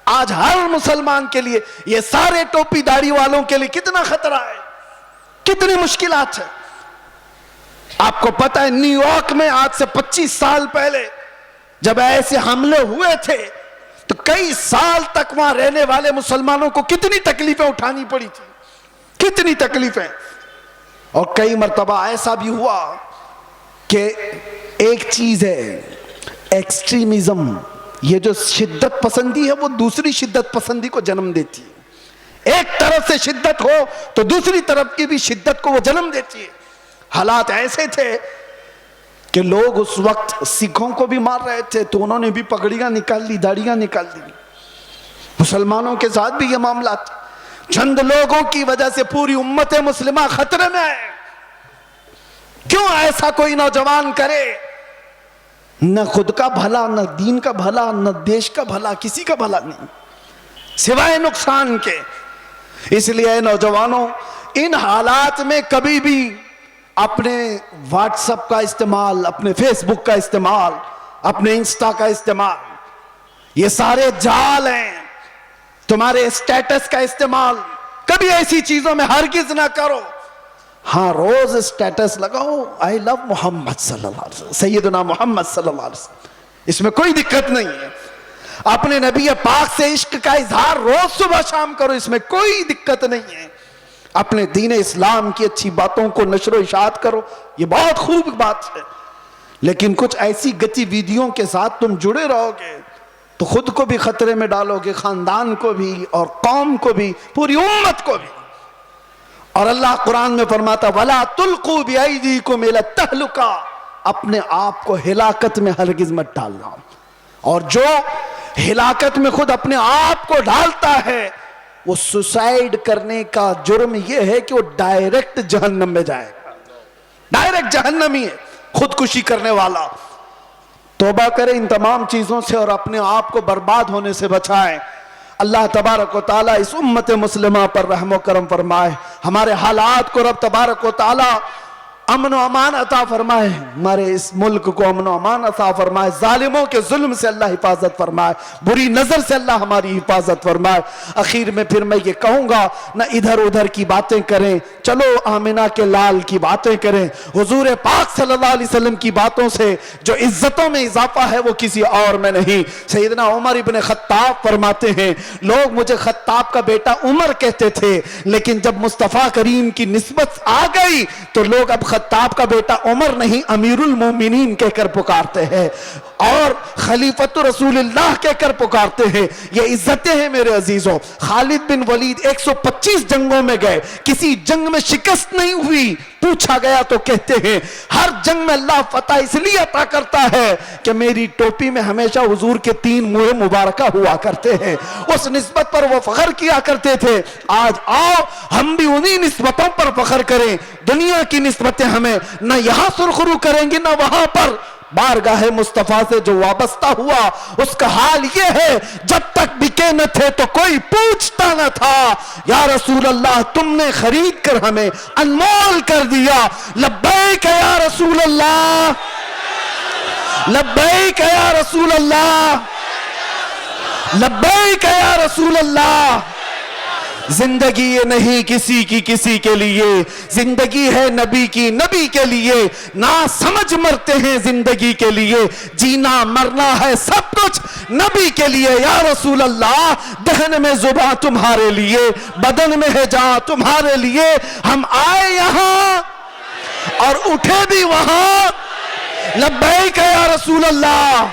آج ہر مسلمان کے لیے, یہ سارے ٹوپی داڑھی والوں کے لیے کتنا خطرہ ہے, کتنی مشکلات ہے. آپ کو پتا ہے نیو یارک میں آج سے 25 سال پہلے جب ایسے حملے ہوئے تھے تو کئی سال تک وہاں رہنے والے مسلمانوں کو کتنی تکلیفیں اٹھانی پڑی تھی, کتنی تکلیفیں. اور کئی مرتبہ ایسا بھی ہوا کہ ایک چیز ہے ایکسٹریمزم, یہ جو شدت پسندی ہے وہ دوسری شدت پسندی کو جنم دیتی ہے. ایک طرف سے شدت ہو تو دوسری طرف کی بھی شدت کو وہ جنم دیتی ہے. حالات ایسے تھے کہ لوگ اس وقت سکھوں کو بھی مار رہے تھے تو انہوں نے بھی پگڑیاں نکال لی, داڑیاں نکال دی. مسلمانوں کے ساتھ بھی یہ معاملات, چند لوگوں کی وجہ سے پوری امت مسلمہ خطرے میں ہے. کیوں ایسا کوئی نوجوان کرے؟ نہ خود کا بھلا, نہ دین کا بھلا, نہ دیش کا بھلا, کسی کا بھلا نہیں سوائے نقصان کے. اس لیے نوجوانوں ان حالات میں کبھی بھی اپنے واٹس ایپ کا استعمال, اپنے فیس بک کا استعمال, اپنے انسٹا کا استعمال, یہ سارے جال ہیں, تمہارے اسٹیٹس کا استعمال کبھی ایسی چیزوں میں ہرگز نہ کرو. ہاں روز اسٹیٹس لگاؤ آئی لو محمد صلی اللہ علیہ وسلم, سیدنا محمد صلی اللہ علیہ وسلم, اس میں کوئی دقت نہیں ہے. اپنے نبی پاک سے عشق کا اظہار روز صبح شام کرو, اس میں کوئی دقت نہیں ہے. اپنے دین اسلام کی اچھی باتوں کو نشر و اشاعت کرو, یہ بہت خوب بات ہے. لیکن کچھ ایسی گتی ویدیوں کے ساتھ تم جڑے رہو گے تو خود کو بھی خطرے میں ڈالو گے, خاندان کو بھی اور قوم کو بھی, پوری امت کو بھی. اور اللہ قرآن میں فرماتا وَلَا تُلْقُوا بِأَيْدِيكُمْ إِلَى التَّهْلُكَةِ, اپنے آپ کو ہلاکت میں ہرگز مت ڈالنا. اور جو ہلاکت میں خود اپنے آپ کو ڈالتا ہے وہ سوسائیڈ کرنے کا جرم یہ ہے کہ وہ ڈائریکٹ جہنم میں جائے گا, ڈائریکٹ جہنمی ہے خودکشی کرنے والا. توبہ کریں ان تمام چیزوں سے اور اپنے آپ کو برباد ہونے سے بچائیں. اللہ تبارک و تعالیٰ اس امت مسلمہ پر رحم و کرم فرمائے, ہمارے حالات کو رب تبارک و تعالیٰ امن و امان عطا فرمائے, ہمارے اس ملک کو امن و امان عطا فرمائے, ظالموں کے ظلم سے اللہ حفاظت فرمائے, بری نظر سے اللہ ہماری حفاظت فرمائے. اخیر میں پھر میں یہ کہوں گا نہ ادھر ادھر کی باتیں کریں, چلو آمنہ کے لال کی باتیں کریں. حضور پاک صلی اللہ علیہ وسلم کی باتوں سے جو عزتوں میں اضافہ ہے وہ کسی اور میں نہیں. سیدنا عمر ابن خطاب فرماتے ہیں لوگ مجھے خطاب کا بیٹا عمر کہتے تھے, لیکن جب مصطفیٰ کریم کی نسبت آ گئی تو لوگ اب خطاب کا بیٹا عمر نہیں امیر المومنین کہہ کر پکارتے ہیں اور خلیفۃ رسول اللہ کہہ کر پکارتے ہیں. یہ عزتیں ہیں میرے عزیزوں. خالد بن ولید 125 جنگوں میں گئے, کسی جنگ میں شکست نہیں ہوئی. پوچھا گیا تو کہتے ہیں ہر جنگ میں اللہ فتح اس لیے عطا کرتا ہے کہ میری ٹوپی میں ہمیشہ حضور کے 3 منہ مبارکہ ہوا کرتے ہیں. اس نسبت پر وہ فخر کیا کرتے تھے. آج آؤ ہم بھی انہی نسبتوں پر فخر کریں. دنیا کی نسبتیں ہمیں نہ یہاں سرخرو کریں گی نہ وہاں پر. بارگاہ مصطفیٰ سے جو وابستہ ہوا اس کا حال یہ ہے جب تک بکے نہ تھے تو کوئی پوچھتا نہ تھا. یا رسول اللہ تم نے خرید کر ہمیں انمول کر دیا. لبیک یا رسول اللہ, لبیک یا رسول اللہ, لبیک یا رسول اللہ. زندگی یہ نہیں کسی کی کسی کے لیے, زندگی ہے نبی کی نبی کے لیے. نہ سمجھ مرتے ہیں زندگی کے لیے, جینا مرنا ہے سب کچھ نبی کے لیے. یا رسول اللہ دہن میں زباں تمہارے لیے, بدن میں ہے جان تمہارے لیے. ہم آئے یہاں اور اٹھے بھی وہاں. لبیک یا رسول اللہ.